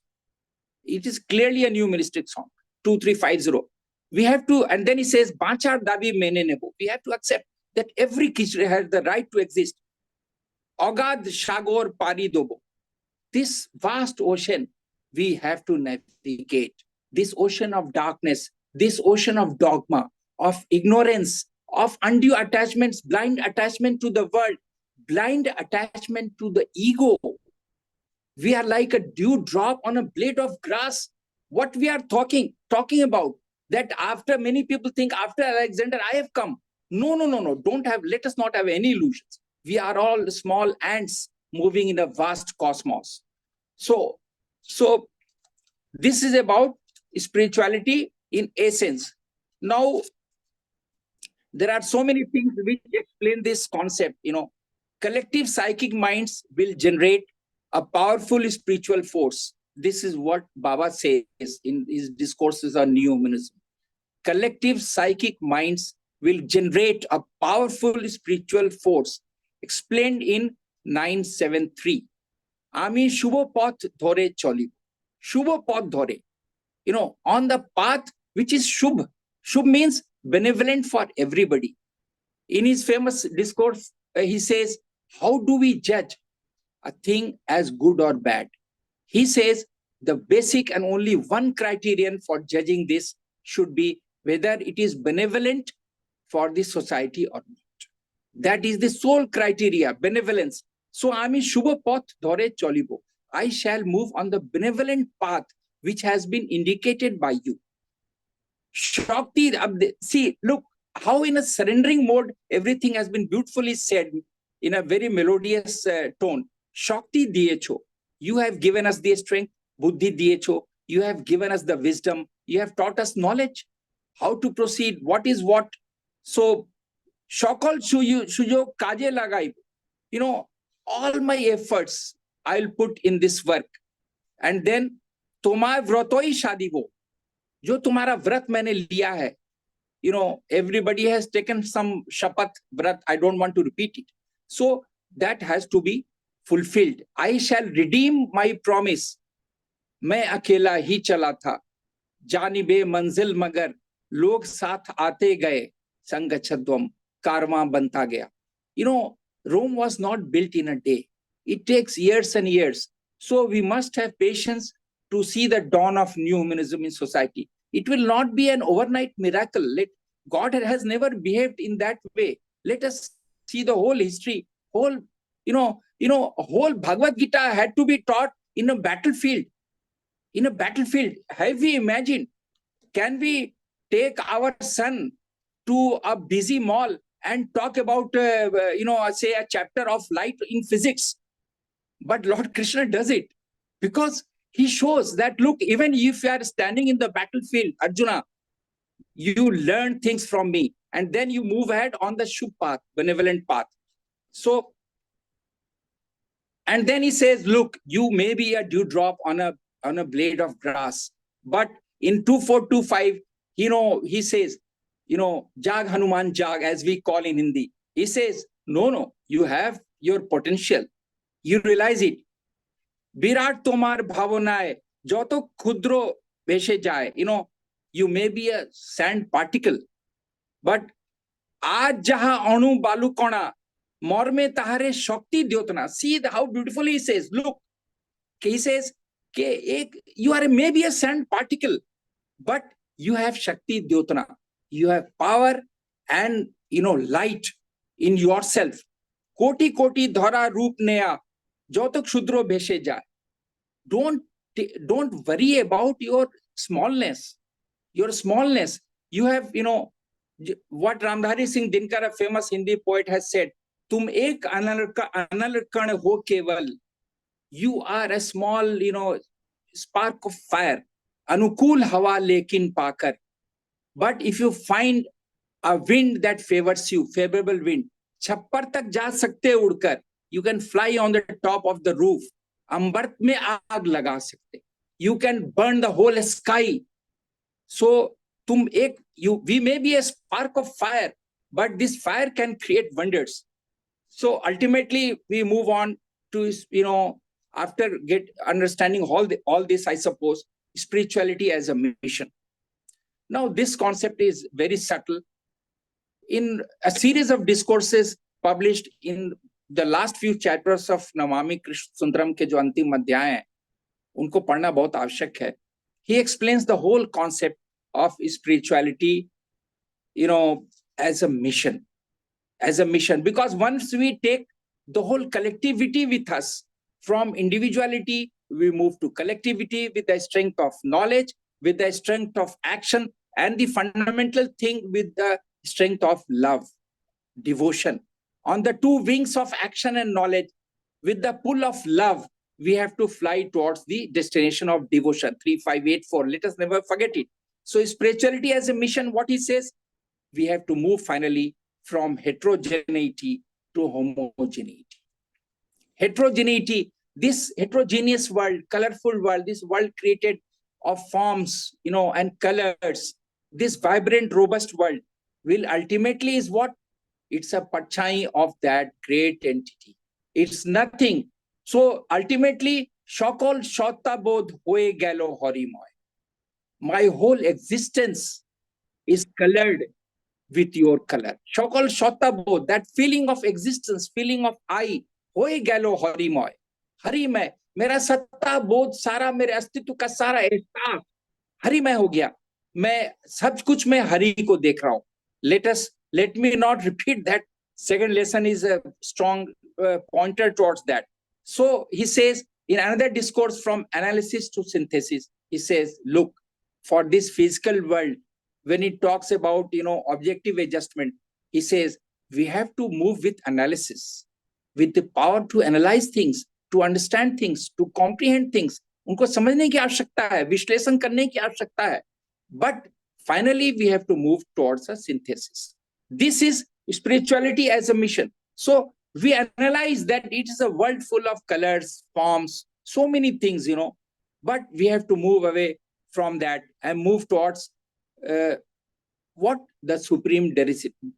It is clearly a Neohumanistic song, 2350. We have to, and then he says, Banchar dabi mene nebo. We have to accept that every creature has the right to exist. Agad Shagor Paridobo. This vast ocean, we have to navigate. This ocean of darkness, this ocean of dogma, of ignorance, of undue attachments, blind attachment to the world, blind attachment to the ego. We are like a dewdrop on a blade of grass. What we are talking about, that after many people think after Alexander, I have come. No. Let us not have any illusions. We are all small ants moving in a vast cosmos. So this is about spirituality in essence. Now, there are so many things which explain this concept. Collective psychic minds will generate a powerful spiritual force. This is what Baba says in his discourses on Neohumanism. Collective psychic minds will generate a powerful spiritual force, explained in 973. Ami Shubho Path Dhore Choli. Shubho Path Dhore. On the path which is Shubh. Shubh means benevolent for everybody. In his famous discourse, he says, how do we judge a thing as good or bad? He says the basic and only one criterion for judging this should be whether it is benevolent for the society or not. That is the sole criteria, benevolence. So, Ami Shubha Path Dhore Cholibo. I shall move on the benevolent path which has been indicated by you. Shakti, see, look how in a surrendering mode, everything has been beautifully said in a very melodious tone. Shakti Diyecho, you have given us the strength. Buddhi Diyecho, you have given us the wisdom. You have taught us knowledge, how to proceed, what is what. So, Shakal Shujo Kaje Lagai, all my efforts I'll put in this work. And then, Tomar Vratoi Shadivo, Jo Tumara Vrat Maine Liya hai. Everybody has taken some Shapat Vrat. I don't want to repeat it. So, that has to be fulfilled. I shall redeem my promise. मैं अकेला ही चला था, जानिबे मंजिल मगर लोग साथ आते गए, संगच्छध्वम कारवां बनता गया. You know, Rome was not built in a day. It takes years and years. So we must have patience to see the dawn of new humanism in society. It will not be an overnight miracle. God has never behaved in that way. Let us see the whole history, whole Bhagavad Gita had to be taught in a battlefield. In a battlefield, have we imagined? Can we take our son to a busy mall and talk about, say a chapter of light in physics? But Lord Krishna does it because he shows that, look, even if you are standing in the battlefield, Arjuna, you learn things from me, and then you move ahead on the Shubh path, benevolent path. So, and then he says, look, you may be a dewdrop on a blade of grass, but in 2425, he says, Jag Hanuman Jag, as we call in Hindi. He says, no, you have your potential. You realize it. Virat tomar bhavanaye, joto khudro beshe jaye. You may be a sand particle, but aaj jaha anu balu kona, morme tahare shakti dyotna. See how beautifully he says, look, he says, you are maybe a sand particle, but you have shakti dyotna. You have power and, light in yourself. Koti koti dhara roop neya, joto kshudro beshe jaye. Don't worry about your smallness. Your smallness. You have, what Ramdhari Singh Dinkar, a famous Hindi poet, has said, Tum ek analkan ho keval. You are a small, spark of fire. Anukul hawa lekin pakar. But if you find a wind that favors you, favorable wind, chhappar tak ja sakte udkar. You can fly on the top of the roof. Ambart mein aag laga sakte. You can burn the whole sky. So, we may be a spark of fire, but this fire can create wonders. So ultimately, we move on to, after understanding all this, I suppose, spirituality as a mission. Now, this concept is very subtle. In a series of discourses published in the last few chapters of Namami Krishna Sundaram ke jo antim adhyay hain, unko padhna bahut avashyak hai. He explains the whole concept of spirituality, as a mission. As a mission, because once we take the whole collectivity with us, from individuality, we move to collectivity with the strength of knowledge, with the strength of action, and the fundamental thing with the strength of love, devotion. On the two wings of action and knowledge, with the pull of love, we have to fly towards the destination of devotion, 3584. Let us never forget it. So spirituality as a mission, what he says, we have to move finally from heterogeneity to homogeneity. Heterogeneity, this heterogeneous world, colorful world, this world created of forms, and colors, this vibrant, robust world will ultimately is what? It's a parchai of that great entity. It's nothing. So ultimately, shakal shata bodh hoye galo horimoy. My whole existence is colored with your color. Shakal shata bodh, that feeling of existence, feeling of I, hoye galo horimoy. Hari मैं, मेरा सत्ता बोध सारा, मेरे अस्तित्व का सारा एहसास हरि मैं हो गया. मैं सब कुछ में हरि को देख रहा हूं. Let me not repeat that. Second lesson is a strong pointer towards that. So he says in another discourse, from analysis to synthesis, he says, look, for this physical world, when he talks about, objective adjustment, he says, we have to move with analysis, with the power to analyze things, to understand things, to comprehend things. उनको समझने की आवश्यकता है, विश्लेषण करने की आवश्यकता है. But finally, we have to move towards a synthesis. This is spirituality as a mission. So we analyze that it is a world full of colors, forms, so many things, but we have to move away from that and move towards what? The supreme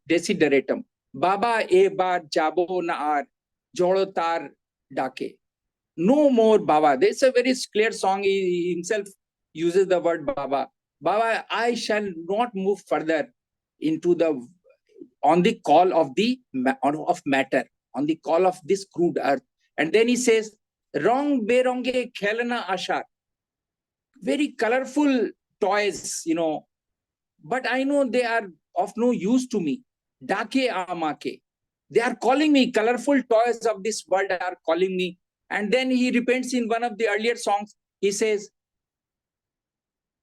desideratum. Baba e bar jabo na ar, Jorotar Dake. No more Baba. There's a very clear song. He himself uses the word Baba. Baba, I shall not move further into on the call of matter, on the call of this crude earth. And then he says, Rong beronge khelna ashar. Very colorful toys, but I know they are of no use to me. Dake amake. They are calling me, colorful toys of this world are calling me. And then he repents in one of the earlier songs. He says,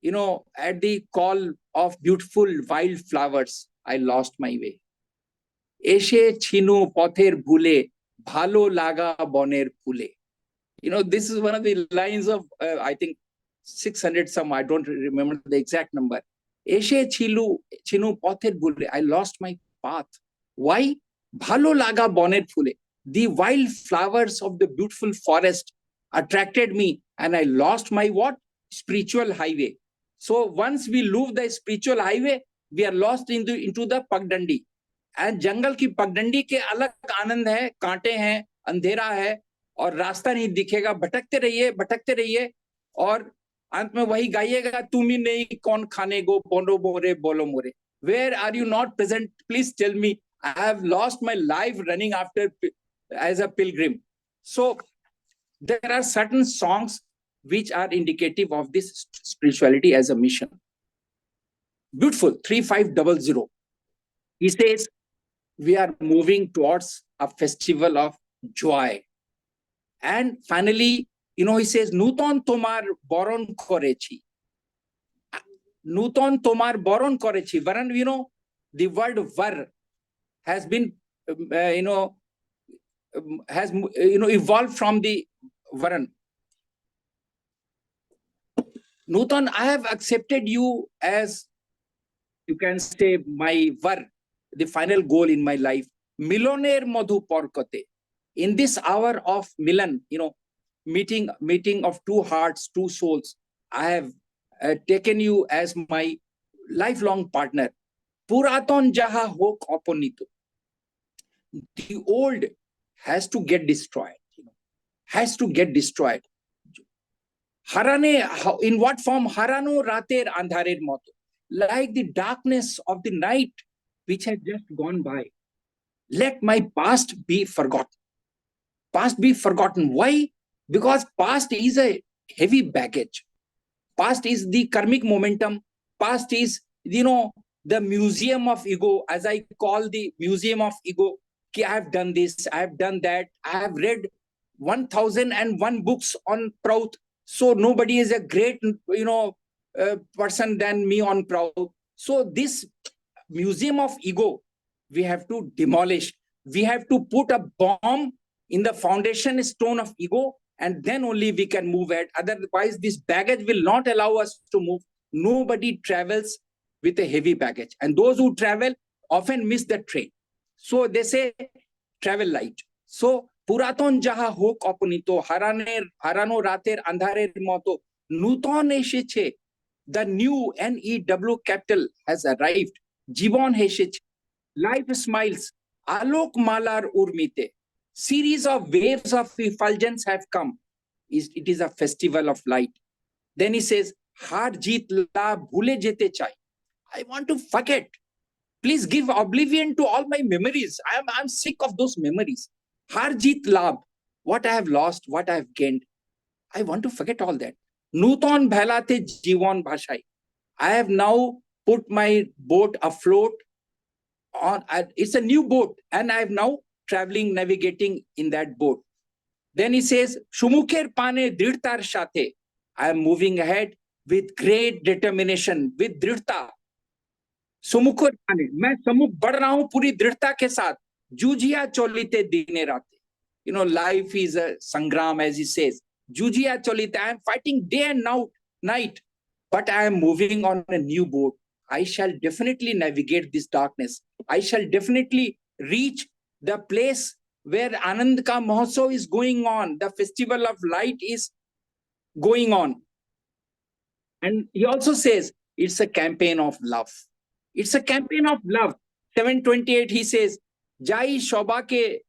at the call of beautiful wild flowers, I lost my way. Eshe chinu pother bhule, bhalo laga boner phule. This is one of the lines of, I think, 600 some, I don't remember the exact number. Eshe chinu pother bhule, I lost my path. Why? Bhalo laga boner phule. The wild flowers of the beautiful forest attracted me, and I lost my what? Spiritual highway. So once we lose the spiritual highway, we are lost into the pagdandi. And jungle की पगडंडी के अलग आनंद है, कांटे हैं, अंधेरा है और रास्ता नहीं दिखेगा, भटकते रहिए और अंत में वही गाइएगा, तुम ही नहीं कौन खाने गो, बोलो मोरे बोलो मोरे. Where are you not present? Please tell me. I have lost my life running after as a pilgrim. So there are certain songs which are indicative of this spirituality as a mission. Beautiful. 3500. He says, we are moving towards a festival of joy. And finally, he says, Nuton tomar boron korechi. Nuton tomar boron korechi. Varan, the word var has been, has evolved from the varan. Nutan, I have accepted you as, you can say, my var, the final goal in my life. Miloner madhu porkote. In this hour of Milan, meeting of two hearts, two souls, I have taken you as my lifelong partner. Puraton jaha hok oponito. The old has to get destroyed. Has to get destroyed. Harane, in what form? Harano rater andharer moto. Like the darkness of the night which has just gone by. Let my past be forgotten. Past be forgotten. Why? Because past is a heavy baggage. Past is the karmic momentum. Past is, the museum of ego, as I call the museum of ego. I have done this, I have done that. I have read 1001 books on Prout. So nobody is a great, person than me on Prout. So this museum of ego, we have to demolish. We have to put a bomb in the foundation stone of ego, and then only we can move ahead. Otherwise, this baggage will not allow us to move. Nobody travels with a heavy baggage. And those who travel often miss the train. So they say, travel light. So, Puraton jaha hok opunito, harano rater andharer moto, nuton esheche. The new NEW capital has arrived. Jibon heshech. Life smiles. Alok malar urmite. Series of waves of effulgence have come. It is a festival of light. Then he says, Har jeet la bhule jete chai. I want to forget. Please give oblivion to all my memories. I'm sick of those memories. Har jeet labh. What I have lost, what I have gained. I want to forget all that. Nuton bhailate jivan bhashai. I have now put my boat afloat. It's a new boat, and I am now navigating in that boat. Then he says, Shumukher pane dridtar shate. I am moving ahead with great determination, with dridta. Sumukhur pane. मैं सम्मुख बढ़ रहा हूं पूरी दृढ़ता के साथ. Jujiya cholite dine rate. Life is a sangram, as he says. Jujiya cholite. I am fighting day and night, but I am moving on a new boat. I shall definitely navigate this darkness. I shall definitely reach the place where Anand Ka Mahotsav is going on. The festival of light is going on. And he also says, it's a campaign of love. It's a campaign of love. 728, he says, Jai Shobha ke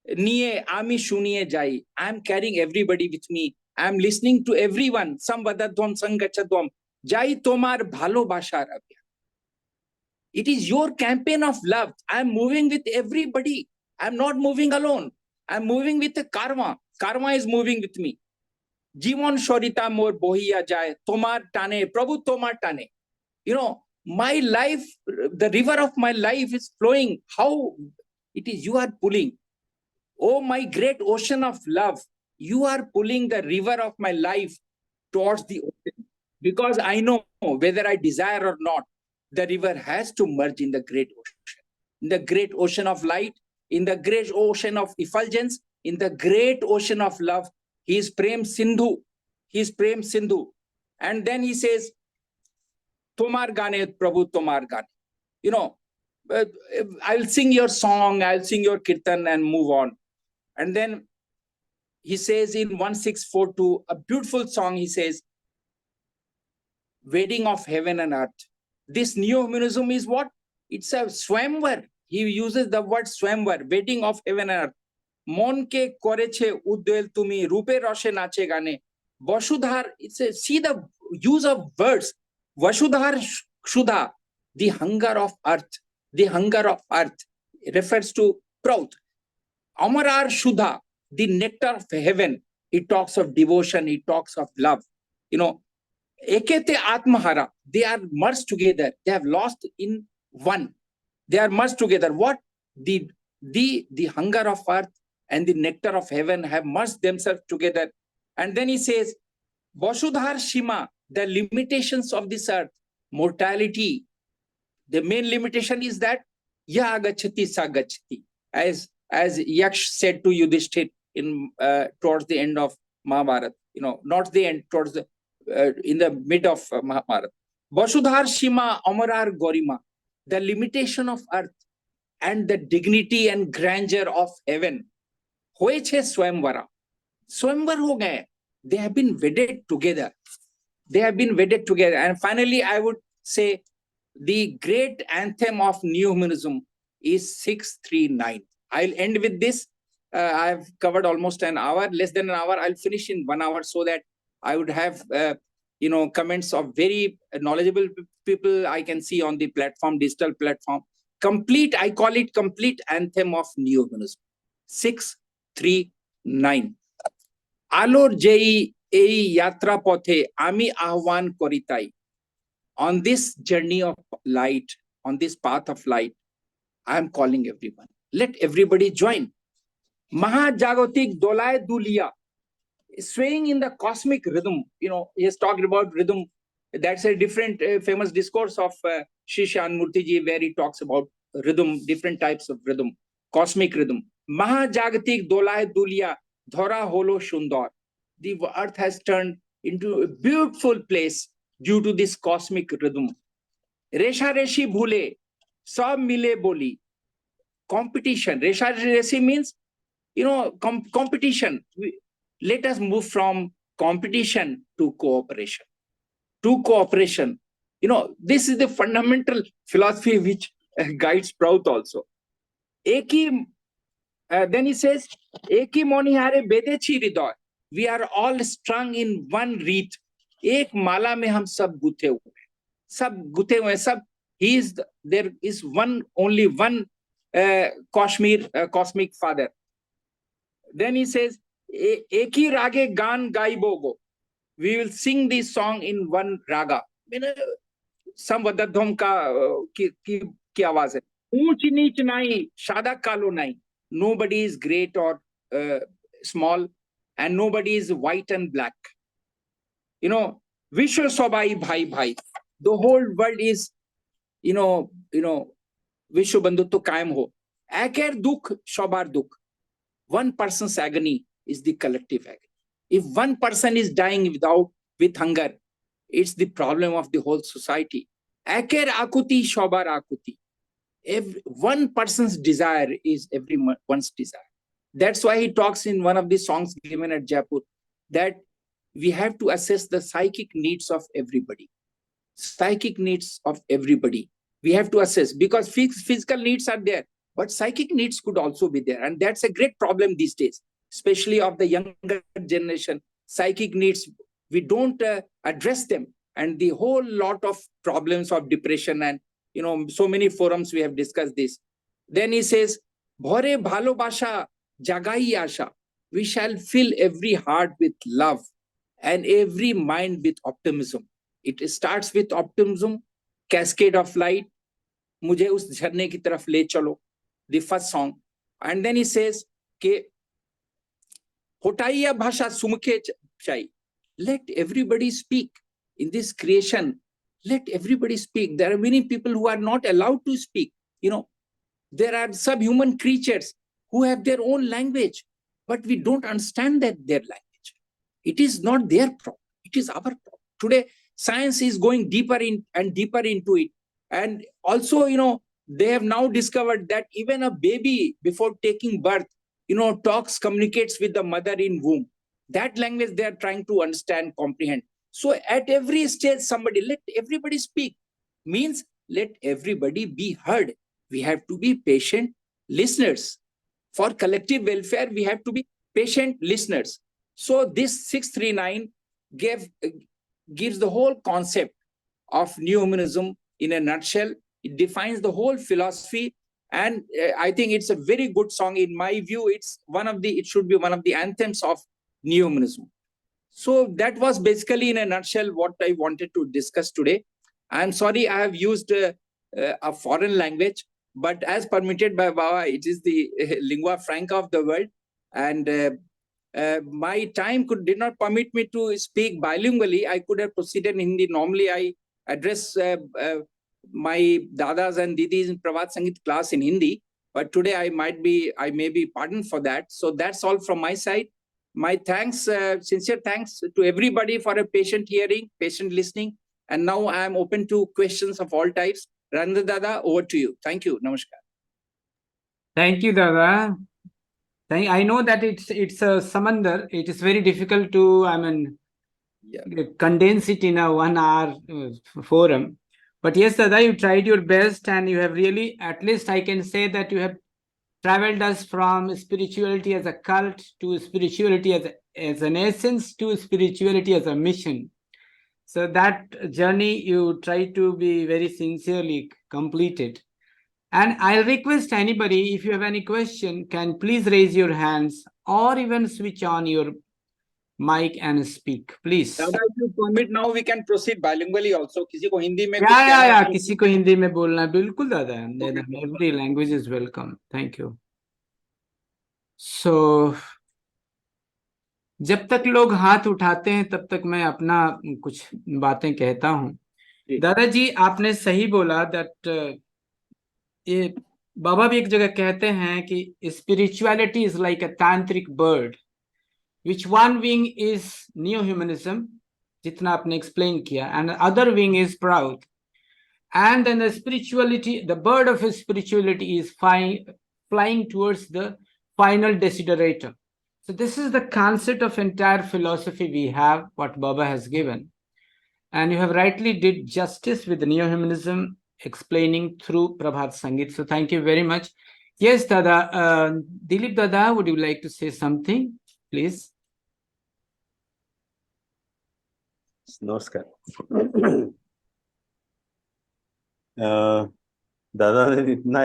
Niye ami shuniye jai. I'm carrying everybody with me. I'm listening to everyone. Samvadadvam sangachadvam. Jai tomar bhalo bashar abya. It is your campaign of love. I'm moving with everybody. I'm not moving alone. I'm moving with the karma. Karma is moving with me. Jivon shorita mor bohiya jai. Tomar tane. Prabhu tomar tane. You know, my life, the river of my life is flowing. How it is you are pulling. Oh, my great ocean of love, you are pulling the river of my life towards the ocean. Because I know whether I desire or not, the river has to merge in the great ocean. In the great ocean of light, in the great ocean of effulgence, in the great ocean of love. He is Prem Sindhu. He is Prem Sindhu. And then he says, Tomar Gane, Prabhu Tomar Gane. You know, I'll sing your song, I'll sing your kirtan and move on. And then he says in 1642, a beautiful song, he says, wedding of heaven and earth. This Neohumanism is what? It's a swamvar. He uses the word swamvar, wedding of heaven and earth. Mon ke koreche uddel tumi, rupe roshe nache gane. Vashudhar, it's a, see the use of words. Vashudhar Shudha, the hunger of earth. The hunger of earth refers to Prout. Amarar Shudha, the nectar of heaven. It talks of devotion, it talks of love. You know, Ekete Atmahara, they are merged together. They have lost in one. They are merged together. What? The hunger of earth and the nectar of heaven have merged themselves together. And then he says, Vashudhar Shima, the limitations of this earth, mortality. The main limitation is that Ya agachati sa gachati. As Yaksh said to Yudhishthir in towards the end of Mahabharata, you know, not the end, towards the in the mid of Mahabharata. Vashudhar Shima Amarar Gorima, the limitation of earth and the dignity and grandeur of heaven. Hoye chhe Swamvara. Swamvar ho gaye. They have been wedded together. They have been wedded together. And finally, I would say the great anthem of Neohumanism is 639. I'll end with this. I've covered almost an hour, less than an hour. I'll finish in 1 hour so that I would have, you know, comments of very knowledgeable people I can see on the platform, digital platform. Complete, I call it complete anthem of Neohumanism. 639. Alor jei ei yatra pothe ami ahwan koritai. On this journey of light, on this path of light, I am calling everyone. Let everybody join. Mahajagotik dolai dulia, swaying in the cosmic rhythm. You know, he has talked about rhythm. That's a different famous discourse of Shishan Murtiji, where he talks about rhythm, different types of rhythm, cosmic rhythm. Mahajagotik dolai dulia, dhora holo shundar. The earth has turned into a beautiful place due to this cosmic rhythm. Resha reshi bhule, sab mile boli. Competition. Resha reshi means, you know, competition. Let us move from competition to cooperation. To cooperation. You know, this is the fundamental philosophy which guides Prout also. Then he says, Eki monihare bedechi ridoy. We are all strung in one wreath. Ek mala mein hum sab guthe hue. Sab guthe hue, sab. There is only one cosmic father. Then he says, Eki rage gan gaibogo. We will sing this song in one raga. Samvadadvam ka ki awaaz hai. Unch neech nahi, shada kalo nahi. Nobody is great or small, and nobody is white and black. You know, Vishwa Sabai Bhai Bhai. The whole world is, you know, Vishwa Bandhutva Kaim Ho. Aker Dukh, Shabar Dukh. One person's agony is the collective agony. If one person is dying with hunger, it's the problem of the whole society. Aker Akuti, Shabar Akuti. One person's desire is everyone's desire. That's why he talks in one of the songs given at Jaipur that we have to assess the psychic needs of everybody. Psychic needs of everybody. We have to assess, because physical needs are there. but psychic needs could also be there. And that's a great problem these days, especially of the younger generation. Psychic needs, we don't address them. And the whole lot of problems of depression and, so many forums we have discussed this. Then he says, Bhore bhalobasha jagai asha. We shall fill every heart with love and every mind with optimism. It starts with optimism, cascade of light. मुझे उस झरने की तरफ ले चलो, the first song. And then he says कि होटाइया भाषा सुमुखे चाई. Let everybody speak in this creation. Let everybody speak. There are many people who are not allowed to speak. There are subhuman creatures who have their own language, but we don't understand their language. It is not their problem. It is our problem. Today, science is going deeper and deeper into it. And also, they have now discovered that even a baby before taking birth, talks, communicates with the mother in womb. That language they are trying to understand, comprehend. So at every stage, let everybody speak. Means let everybody be heard. We have to be patient listeners. For collective welfare, we have to be patient listeners. So this 639 gives the whole concept of Neohumanism in a nutshell. It defines the whole philosophy, and I think it's a very good song. In my view, it should be one of the anthems of Neohumanism. So that was basically in a nutshell what I wanted to discuss today. I'm sorry I have used a foreign language, but as permitted by Baba, it is the lingua franca of the world. And my time did not permit me to speak bilingually. I could have proceeded in Hindi. Normally, I address my dadas and didis in Prabhat Sangeet class in Hindi, but today I may be pardoned for that. So that's all from my side. My thanks, sincere thanks to everybody for a patient hearing, patient listening. And now I am open to questions of all types. Harananda Dada, over to you. Thank you. Namaskar. Thank you, Dada. I know that it's a samandar. It is very difficult to, condense it in a 1 hour forum. But yes, Dada, you tried your best, and you have really, at least I can say that you have traveled us from spirituality as a cult to spirituality as an essence to spirituality as a mission. So that journey you try to be very sincerely completed. And I'll request anybody, if you have any question, can please raise your hands or even switch on your mic and speak, please. Dada, if you permit, now we can proceed bilingually also. किसी को हिंदी में Yeah, किसी को हिंदी में बोलना बिल्कुल दादा. Every language is welcome. Thank you. So, जब तक लोग हाथ उठाते हैं तब तक मैं अपना कुछ बातें कहता हूँ. दादाजी, आपने सही बोला that ये बाबा भी एक जगह कहते हैं कि spirituality is like a tantric bird, which one wing is neo-humanism, जितना आपने explain किया, and the other wing is proud. And then the spirituality, the bird of spirituality is flying towards the final desideratum. So this is the concept of entire philosophy we have, what Baba has given. And you have rightly did justice with the Neo-Humanism, explaining through Prabhat Sangeet. So thank you very much. Yes, Dada. Dilip Dada, would you like to say something, please? Namaskar. दादा ने इतना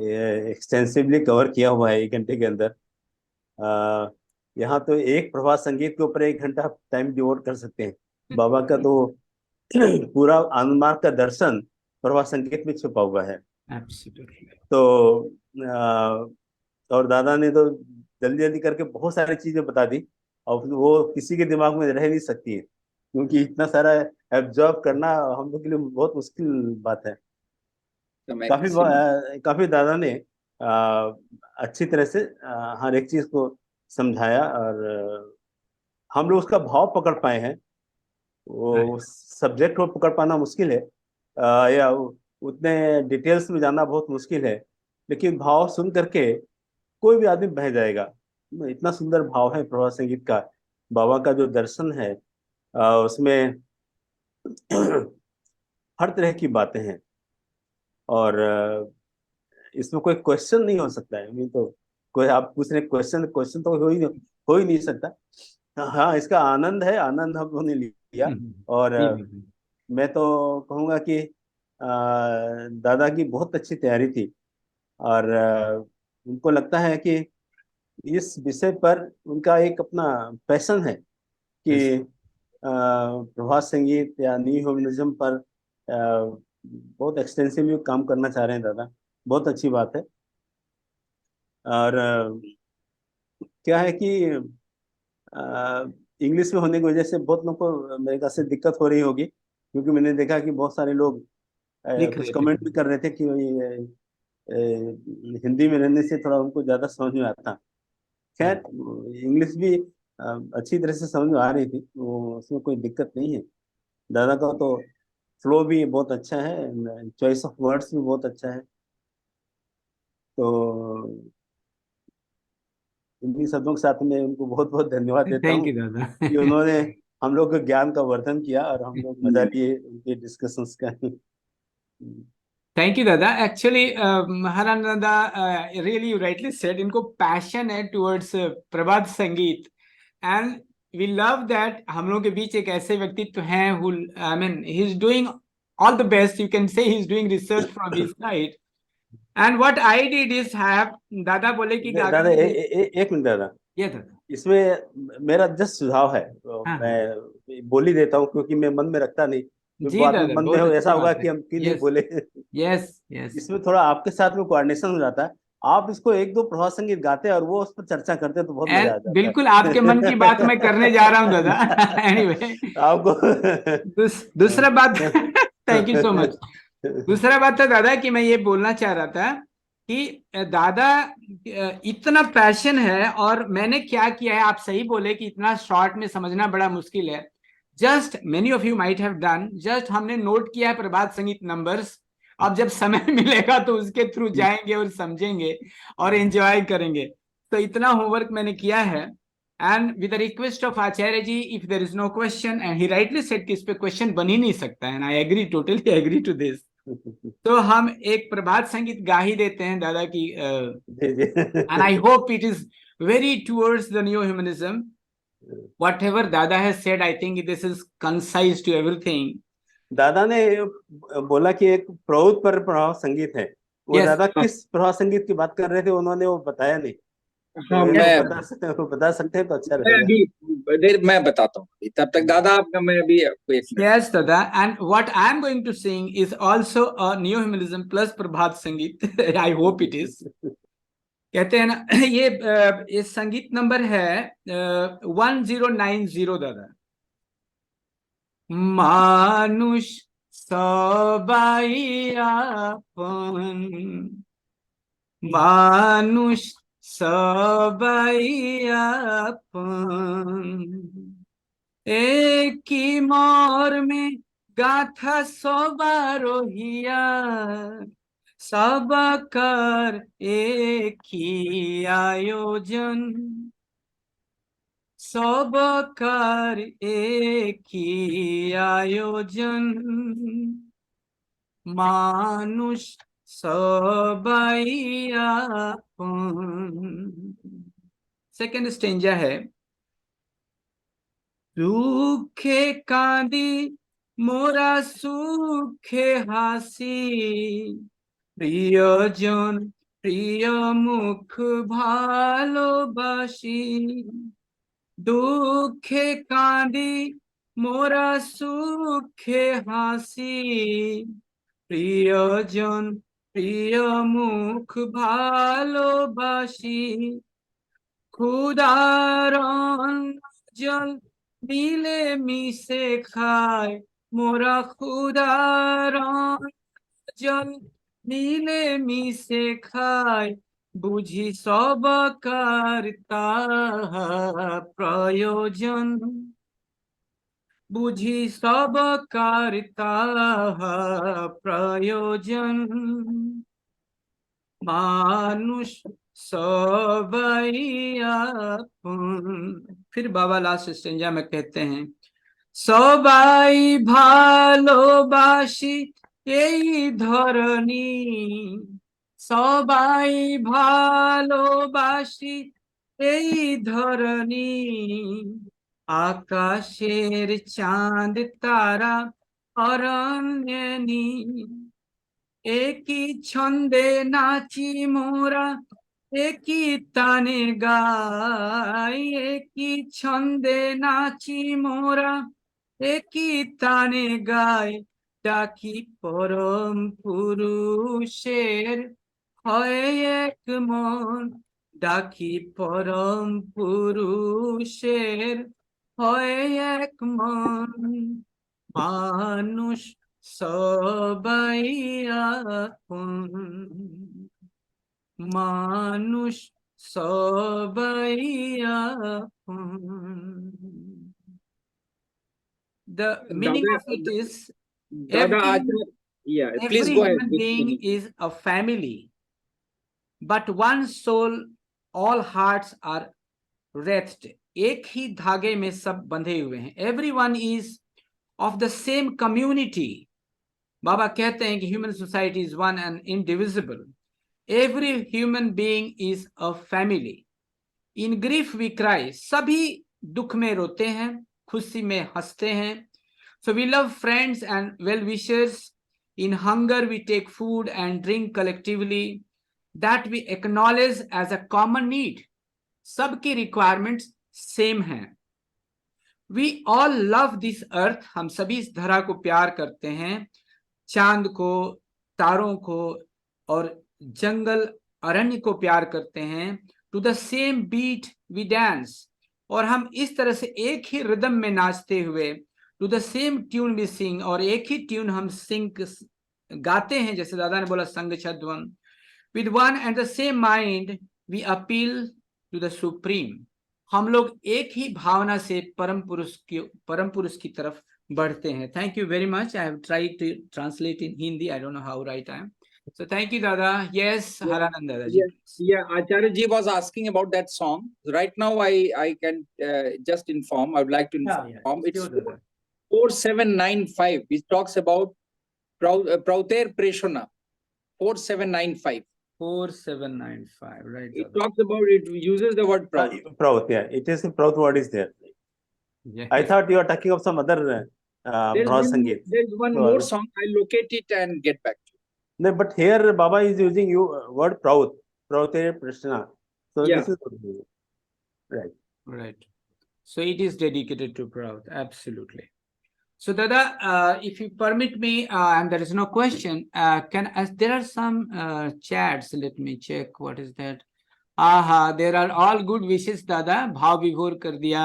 extensively cover किया हुआ है 1 घंटे के अंदर. यहाँ तो एक प्रभात संगीत के ऊपर 1 घंटा टाइम डिवोट कर सकते हैं. बाबा का तो पूरा आनंद मार्ग का दर्शन प्रभात संगीत में छुपा हुआ है. तो और दादा ने तो जल्दी जल्दी करके बहुत सारी चीजें बता दी, और वो किसी के दिमाग में रह नहीं सकती है, क्योंकि इतना सारा एब्जॉर्ब करना हम लोग के लिए बहुत मुश्किल बात है. काफी दादा ने अच्छी तरह से हर एक चीज को समझाया, और हम लोग उसका भाव पकड़ पाए हैं. वो सब्जेक्ट को पकड़ पाना मुश्किल है, या उतने डिटेल्स में जाना बहुत मुश्किल है, लेकिन भाव सुन करके कोई भी आदमी बह जाएगा. इतना सुंदर भाव है प्रभात संगीत का. बाबा का जो दर्शन है उसमें हर तरह की बातें हैं, और इसमें कोई क्वेश्चन नहीं हो सकता है। मैं तो कोई आप पूछ रहे क्वेश्चन, क्वेश्चन तो हो ही नहीं सकता। हाँ, इसका आनंद है, आनंद हम लोगों ने लिया। और जी बिल्कुल। मैं तो कहूँगा कि दादा की बहुत अच्छी तैयारी थी। और उनको लगता है कि इस विषय पर उनका एक अपना पैशन है कि Yes. प्रभात संगीत या न्यू ह्यूमनिज्म पर बहुत एक्सटेंसिवली काम करना चाह रहे हैं दादा। बहुत अच्छी बात है। और क्या है कि इंग्लिश में होने की वजह से बहुत लोगों को मेरे ख्याल से दिक्कत हो रही होगी, क्योंकि मैंने देखा कि बहुत सारे लोग लिख कुछ रहे थे। कमेंट भी कर रहे थे कि हिंदी में रहने से थोड़ा उनको ज्यादा समझ में आता। खैर, इंग्लिश भी अच्छी तरह से समझ में आ रही थी, वो उसमें कोई दिक्कत नहीं है। दादा का तो फ्लो भी बहुत अच्छा है, चॉइस ऑफ वर्ड्स भी बहुत अच्छा है। तो इन्हीं शब्दों के साथ मैं उनको बहुत बहुत धन्यवाद देता थैंक हूँ यू दादा। कि उन्होंने हम लोग के ज्ञान का वर्धन किया और हम लोग मजा लिए उनके डिस्कशंस का। थैंक यू दादा। Actually Harananda, really you rightly said, इनको पैशन है towards Prabhat Sangeet, and we love that हम लोग के बीच एक ऐसे व्यक्तित्व हैं who, I mean, he is doing all the best, you can say he is doing research from his side, and what I did is have, दादा बोले कि दादा, आगामी एक मिनट दादा। ये दादा। इसमें मेरा जस्ट सुझाव है, तो हाँ हाँ। मैं बोल ही देता हूँ क्योंकि मैं मन में रखता नहीं, क्योंकि जी बाद में दादा, मन में बहुत ऐसा अच्छी होगा बात कि है। हम क्यों नहीं यस बोले। Yes yes. इसमें थोड़ा आपके साथ में कोऑर्डिनेशन हो जाता है। आप इसको एक दो प्रभात संगीत गाते हैं और वो उस पर चर्चा करते हैं तो बहुत मजा एंड आ जाता बिल्कुल आपके मन की बात मैं करने जा रहा हूँ दादा। एनीवे, है। आपको दूसरा बात, थैंक यू सो मच। दूसरा बात था दादा कि मैं ये बोलना चाह रहा था कि दादा इतना पैशन है, और मैंने क्या किया है, आप सही बोले कि इतना शॉर्ट में समझना बड़ा मुश्किल है। Just many of you might have done, just हमने नोट किया है प्रभात संगीत नंबर्स। अब जब समय मिलेगा तो उसके थ्रू जाएंगे और समझेंगे और एंजॉय करेंगे। तो इतना होमवर्क मैंने किया है। And with the request of Acharya ji, if there is no question, and he rightly said कि इस पे क्वेश्चन बन ही नहीं सकता, and I agree, totally agree to this. तो हम एक प्रभात संगीत गा ही देते हैं दादा की, जी जी। And I hope it is very towards the new humanism. Whatever दादा has said, I think this is concise to everything. दादा ने बोला कि एक प्रौध पर प्रभाव संगीत है। वो यस दादा किस प्रभाव संगीत की बात कर रहे थे उन्होंने वो बताया नहीं। हाँ, तो यदि यस बता सकते हैं तो अच्छा मैं रहेगा। अभी देर मैं बताता हूँ, तब तक दादा आपका, मैं अभी आपको एक minute. yes dada, and what I am going to sing is also a neo humanism plus prabhat sangeet. I hope it is। कहते हैं ना, ये संगीत नंबर है 1090 दादा। मानुष सबाई आपन, मानुष सबाई आपन, एक ही मोर में गाथा सबारो हिया, सब कर एक ही आयोजन, सब कर एक ही आयोजन, मानुष सबाई आपन। सेकेंड स्टेंजा है, दुखे कांदी मोरा सुखे हासी, প্রিয়জন প্রিয় মুখ ভালোবাসি, দুঃখে কাঁদি মোরা সুখে হাসি, প্রিয়জন প্রিয় মুখ ভালোবাসি, ক্ষুধার জল মিলে মিশে খায়, মোরা ক্ষুধার জল মিলে মিশে খায়, বুঝি সবকার তাহা প্রয়োজন, বুঝি সবকার তাহা প্রয়োজন, মানুষ সবাই আপন। फिर बाबा लास्ट स्टेंजा में कहते हैं, সবাই ভালোবাসি এই ধরনী, সবাই ভালোবাসি এই ধরনী, আকাশের চাঁদ তারা অরণ্যে নীল। একই ছন্দে নাচি মোরা, একই তানে গাই, একই ছন্দে নাচি মোরা, একই তানে গাই, ডাকি পরম পুরুষের হয় এক মন, ডাকি পরম পুরুষের হয় এক মন। মানুষ সবাই আপন, মানুষ সবাই আপন। The meaning Dada, of it is Dada, every yeah, please go ahead human with being meaning. is a family, but one soul, all hearts are wreathed. एक ही धागे में सब बंधे हुए हैं. Everyone is of the same community. बाबा कहते हैं कि human society is one and indivisible. Every human being is a family. In grief we cry, सभी दुख में रोते हैं, खुशी में हंसते हैं. So we love friends and well wishers. In hunger we take food and drink collectively, that we acknowledge as a common need. सबकी रिक्वायरमेंट्स सेम हैं. We all love this earth, हम सभी इस धरा को प्यार करते हैं, चांद को, तारों को और जंगल अरण्य को प्यार करते हैं. To the same beat we dance, और हम इस तरह से एक ही रिदम में नाचते हुए, to the same tune we sing, और एक ही ट्यून हम सिंग गाते हैं, जैसे दादा ने बोला संग छद्वम. With one and the same mind we appeal to the supreme. हम लोग एक ही भावना से परम पुरुष की तरफ बढ़ते हैं. Thank you very much. I have tried to translate in Hindi. I don't know how right I am. So thank you, Dada. Yes, Yeah, Harananda, Dada. yeah, Acharya ji was asking about that song. Right now, I can just inform. I would like to inform. It's Sure, Dada. 4795. It talks about Prauter Preshona. 4795. 4795, right, It Dada. talks about, it uses the word proud. Proud, yeah. It is proud word is there. Yes. I thought you are talking of some other Sangeet. There's one more song. I'll locate it and get back to you. No, but here Baba is using word proud. Praute Prashna. So Yeah. this is right. Right. So it is dedicated to Proud. Absolutely. So Dada, if you permit me, and there is no question, there are some chats. Let me check. What is that? Aha, there are all good wishes, Dada. Bhav vibhor kar diya.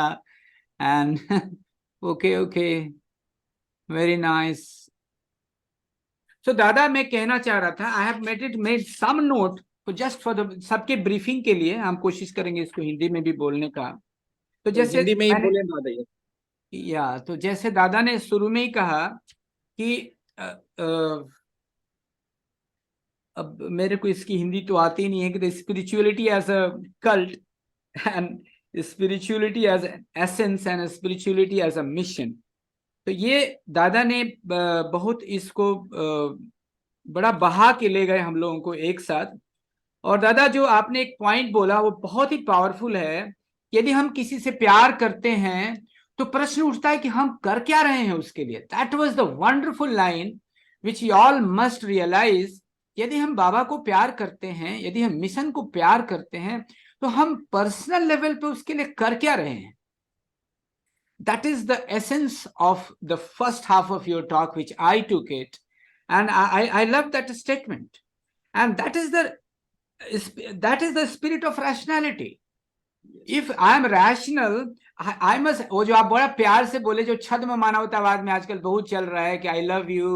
And okay. Very nice. So Dada, मैं कहना चाह रहा था, I have made some note just for the सबके briefing के लिए. हम कोशिश करेंगे इसको हिंदी में भी बोलने का. तो जैसे हिंदी में ही बोले दादा. या तो जैसे दादा ने शुरू में ही कहा कि अब मेरे को इसकी हिंदी तो आती नहीं है कि spirituality as a cult and spirituality as essence and spirituality as a mission. तो ये दादा ने बहुत इसको बड़ा बहा के ले गए हम लोगों को एक साथ. और दादा, जो आपने एक पॉइंट बोला वो बहुत ही पावरफुल है. यदि हम किसी से प्यार करते हैं तो प्रश्न उठता है कि हम कर क्या रहे हैं उसके लिए. That was the wonderful line which you all must realize. यदि हम बाबा को प्यार करते हैं, यदि हम मिशन को प्यार करते हैं, तो हम पर्सनल लेवल पे उसके लिए कर क्या रहे हैं. That is the essence of the first half of your talk, which I took it, and I love that statement. And that is the spirit of rationality. If I am rational, I must. वो जो आप बड़ा प्यार से बोले, जो छद्म मानवतावाद में आजकल बहुत चल रहा है कि I love you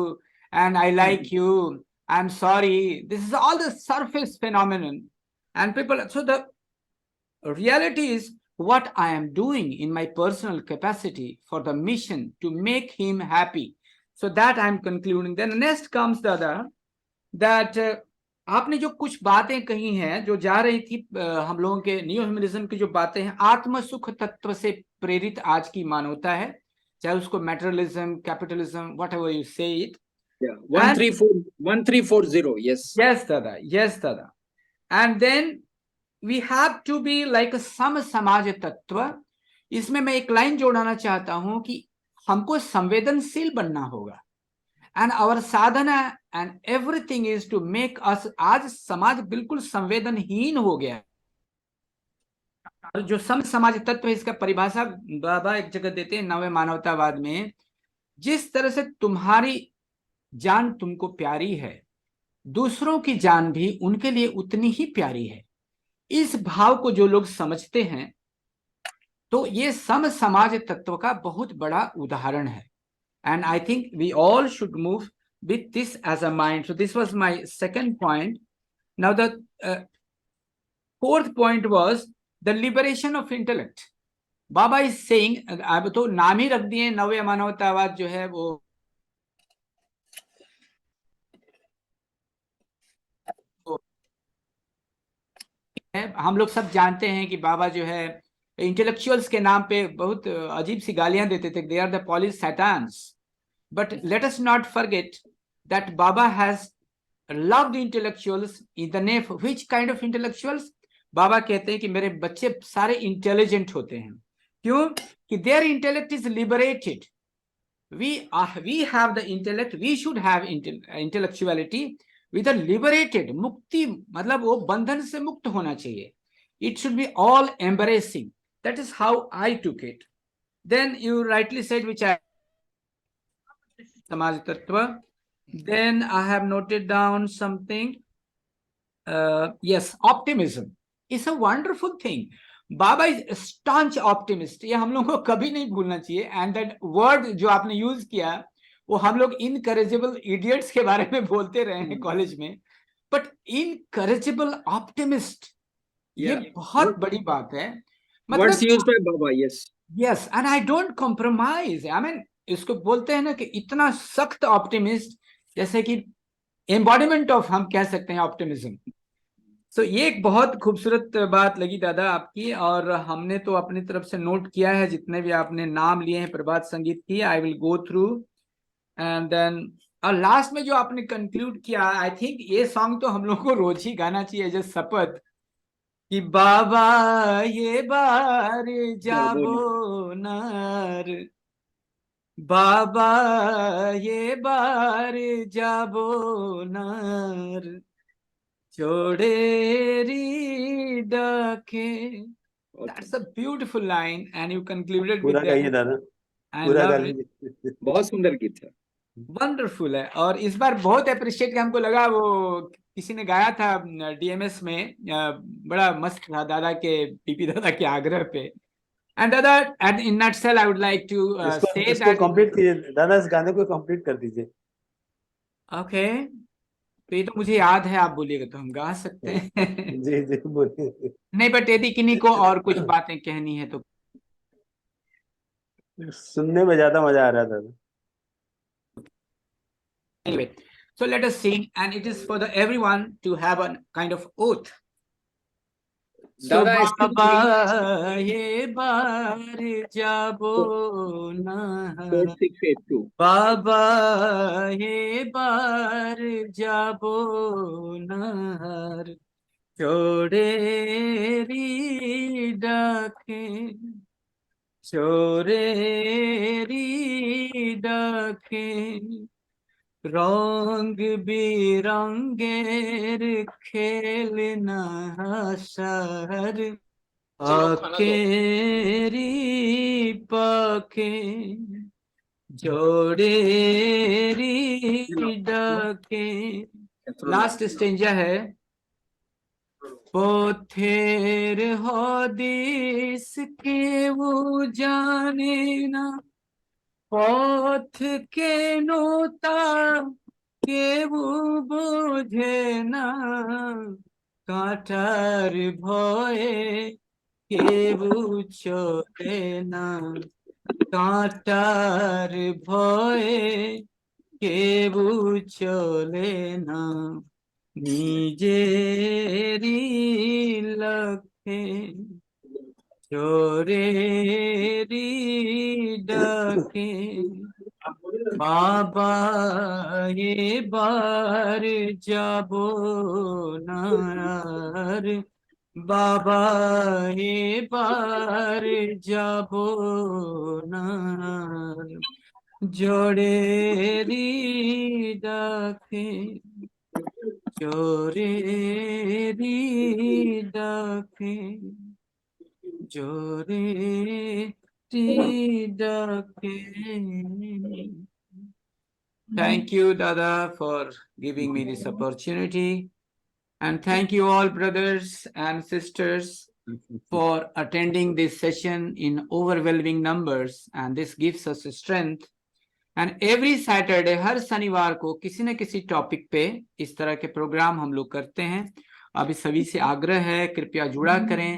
and I like you, I'm sorry. This is all the surface phenomenon, and people. So the reality is what I am doing in my personal capacity for the mission to make him happy. So that I am concluding. Then next comes Dada, that आपने जो कुछ बातें कही हैं जो जा रही थी हम लोगों के न्यू ह्यूमनिज्म की जो बातें हैं, आत्म सुख तत्व से प्रेरित आज की मानवता है, चाहे उसको मैटेरियलिज्म, कैपिटलिज्म, व्हाटएवर यू से it. Yeah, 1340. Yes. Yes, Dada. Yes, Dada. And then we have to be like a सम समाज तत्व. इसमें मैं एक लाइन जोड़ना चाहता हूं कि हमको संवेदनशील बनना होगा. And our sadhana and everything is to make us. आज समाज बिल्कुल संवेदनहीन हो गया. और जो सम समाज तत्व है, इसका परिभाषा बाबा एक जगह देते हैं नवे मानवतावाद में. जिस तरह से तुम्हारी जान तुमको प्यारी है, दूसरों की जान भी उनके लिए उतनी ही प्यारी है. इस भाव को जो लोग समझते हैं, तो ये सम समाज तत्व का बहुत बड़ा उदाहरण है. And I think we all should move with this as a mind. So this was my second point. Now the fourth point was the liberation of intellect. Baba is saying, अब तो नाम ही रख दिए नवे मानवतावाद जो है वो हम लोग सब जानते हैं कि बाबा जो है इंटेलेक्चुअल्स के नाम पे बहुत अजीब सी गालियां देते थे. They are the polish satans. But let us not forget that Baba has loved intellectuals in the name of which kind of intellectuals. बाबा कहते हैं कि मेरे बच्चे सारे इंटेलिजेंट होते हैं. क्यों? कि their intellect is liberated. We have the intellect. We should have intellectuality with a liberated. मुक्ति मतलब वो बंधन से मुक्त होना चाहिए. It should be all embracing. That is how I took it. Then you rightly said, which I समाज तत्व. Then I have noted down something. Yes, optimism is a wonderful thing. Baba is a staunch optimist. ये हम लोगों को कभी नहीं भूलना चाहिए. And that word जो आपने यूज किया, वो हम लोग इनकरेजेबल इडियट्स के बारे में बोलते रहे हैं कॉलेज में. बट इनकरेजेबल ऑप्टिमिस्ट, ये बहुत बड़ी बात है. Words used by Baba, yes. Yes, and I don't compromise. I mean, इसको बोलते हैं ना कि इतना सख्त ऑप्टिमिस्ट, जैसे कि एम्बॉडीमेंट ऑफ हम कह सकते हैं ऑप्टिमिज्म. सो ये एक बहुत खूबसूरत बात लगी दादा आपकी. और हमने तो अपनी तरफ से नोट किया है जितने भी आपने नाम लिए हैं प्रभात संगीत की. I will go through and then. और लास्ट में जो आपने कंक्लूड किया, आई थिंक ये सॉन्ग तो हम लोग को रोज ही गाना चाहिए जैसे शपथ कि बाबा ये बार जाबो नार, बाबा ये बार जाबो नार, चोड़ेरी डाके. That's a beautiful line, and you concluded with पूरा that. गाइए दादा, I पूरा love गा it. लीजिए. बहुत सुंदर गीत है. वंडरफुल है. और इस बार बहुत अप्रिशिएट हमको लगा, वो किसी ने गाया था डीएमएस में, बड़ा मस्त था दादा के, पीपी दादा के आग्रह पे. And Dada, and in nutshell I would like to say इसको दैट. कंप्लीट कीजिए दादा, इस गाने को कंप्लीट कर दीजिए. ओके, तो ये तो मुझे याद है, आप बोलिएगा तो हम गा सकते हैं. जी जी बोलिए. नहीं, बट यदि किन्हीं को और कुछ बातें कहनी है तो. सुनने में ज्यादा मजा आ रहा था. Anyway, so let us sing, and it is for the everyone to have a kind of oath. So Dada, Baba ye bar jabo na, 4682. Baba ye bar jabo na, choreri डाके, चोरेरी डाके, रंग बिरंगेर खेलना शहर, आकेरी पाके, जोड़ेरी डाके. लास्ट स्टेंजा है. पोथेर हदीस के वो जाने ना, पथ के नोता কেউ বোঝে না, কাঁটার ভয়ে কেউ চলে না, কাঁটার ভয়ে কেউ চলে না, নিজেরই লক্ষ্যে চোরেরই ডাকে. বাবা এবার যাব নার, বাবা এবার যাব নার, জোরে ডাকে, জোরে ডাকে, জোরে ডাকে. Thank you, Dada, for giving me this opportunity. And thank you all, brothers and sisters, for attending this session in overwhelming numbers. And this gives us strength. And every Saturday, हर शनिवार को किसी न किसी टॉपिक पे इस तरह के programme हम लोग करते हैं. अभी सभी से आग्रह है, कृपया जुड़ा करें.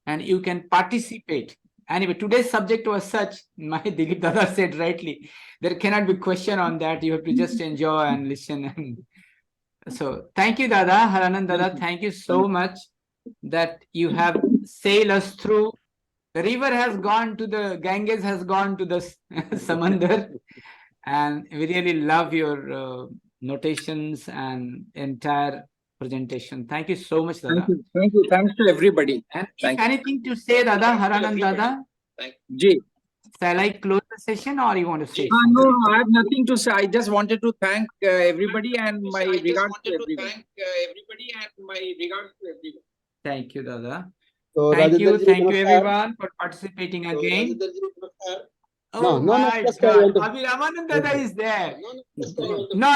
And you can participate. Anyway, today's subject was such, my Dilip Dada said rightly, there cannot be question on that. You have to just enjoy and listen. And so thank you, Dada, Harananda Dada. Thank you so much that you have sailed us through. The river has gone to the Ganges, has gone to the Samandar, and we really love your notations and entire presentation. Thank you so much, Dada. Thank you. Thank you. Thanks to everybody. And Thank if anything to say, Dada, Harananda Dada, you. shall I close the session or you want to say No, something? I have nothing to say. I just wanted to thank everybody and my regards to everyone. Thank you, Dada. तो Thank Rajendra you, ji thank you नमस्कार. everyone for participating तो again. Rajendra जी नमस्कार. Oh No, no, my just I God, want to. Abhi Ramanand Dada is there. No,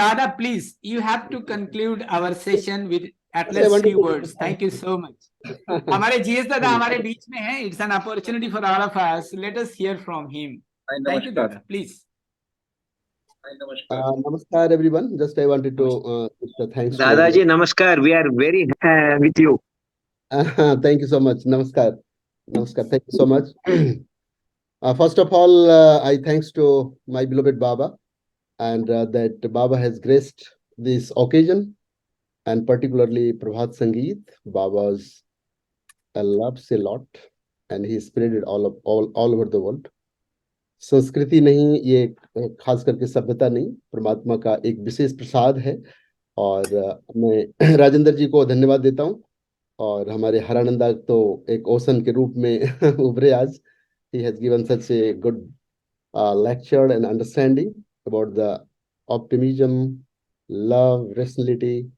Dada, please, you have to conclude our session with at I least want few to. words. Thank you so much. हमारे GS दादा हमारे बीच में हैं. It's an opportunity for all of us. Let us hear from him. Thank you, Dada. Please. Namaskar everyone. Just I wanted to thanks to Dadaji, everyone. namaskar. We are very with you. Thank you so much. Namaskar. Namaskar. Thank you so much. First of all, I thanks to my beloved Baba, and that Baba has graced this occasion, and particularly Prabhat Sangeet. Baba's loves a lot, and he spread it all over the world. संस्कृति नहीं, ये खास करके सभ्यता नहीं, परमात्मा का एक विशेष प्रसाद है. और मैं राजेंद्र जी को धन्यवाद देता हूँ. और हमारे हरानंदा तो एक ओशन के रूप में उभरे आज. He has given such a good lecture and understanding about the optimism, love, rationality,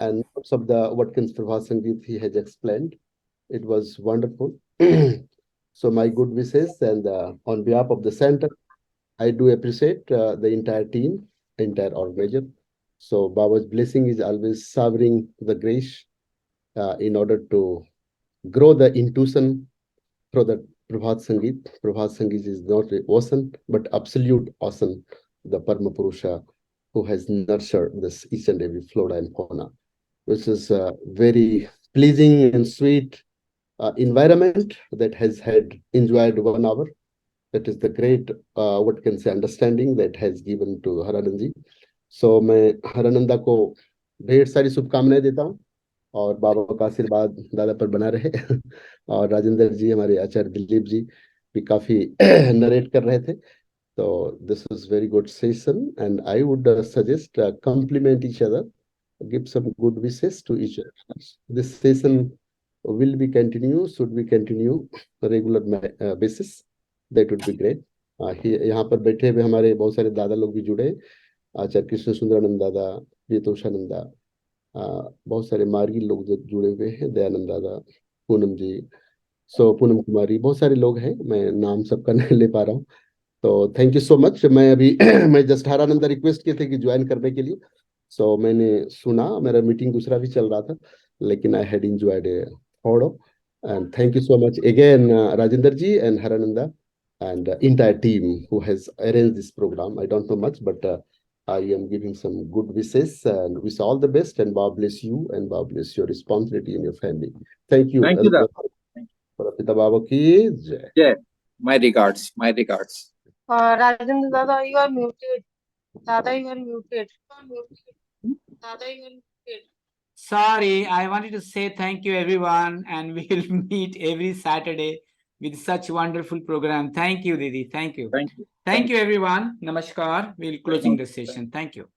and most of the Watkins Prabhat Sangeet he has explained. It was wonderful. So my good wishes, and on behalf of the center, I do appreciate the entire team, entire organization. So Baba's blessing is always showering the grace in order to grow the intuition through the Prabhat Sangeet. Prabhat Sangeet is not a ocean, but absolute ocean, the Parma Purusha, who has nurtured this each and every flora and fauna, which is a very pleasing and sweet environment that has had enjoyed 1 hour. That is the great, what can say, understanding that has given to Haranand ji. So मैं हरानंदा को ढेर सारी शुभकामनाएं देता हूँ, और बाबा का आशीर्वाद दादा पर बना रहे. और राजेंद्र जी, हमारे आचार्य दिलीप जी भी काफी नरेट कर रहे थे. So this is very good session, and I would suggest compliment each other, give some good wishes to each other. This session will be continue, should we continue regular basis, that would be great. यहाँ पर बैठे हुए हमारे बहुत सारे दादा लोग भी जुड़े. आचार्य कृष्ण सुंदरानंद दादा, प्रियतोषानंदा, बहुत सारे मार्गी लोग जो जुड़े हुए हैं, दयानंद दादा, पूनम जी, पूनम कुमारी, बहुत सारे लोग हैं. मैं नाम सबका नहीं ले पा रहा हूँ. तो थैंक यू सो मच. मैं अभी मैं जस्ट हरानंदा रिक्वेस्ट किए थे कि ज्वाइन करने के लिए. मैंने सुना, मेरा मीटिंग दूसरा भी चल रहा था, लेकिन आई हैड एंजॉयड ए थोड़ो. And thank you so much again, Rajendra ji and Harananda and entire team who has arranged this program. I don't know much, but I am giving some good wishes and wish all the best, and God bless you and God bless your responsibility in your family. Thank you. Thank you, Dada. Pita Baba ki jai. Yeah, my regards. My regards. Rajendra Dada, you are muted. Dada, you are muted. Dada, you are muted. Sorry, I wanted to say thank you everyone, and we will meet every Saturday with such wonderful program. Thank you, Didi. Thank you. Thank you. Thank you, everyone. Namaskar. We'll closing the session. Thank you.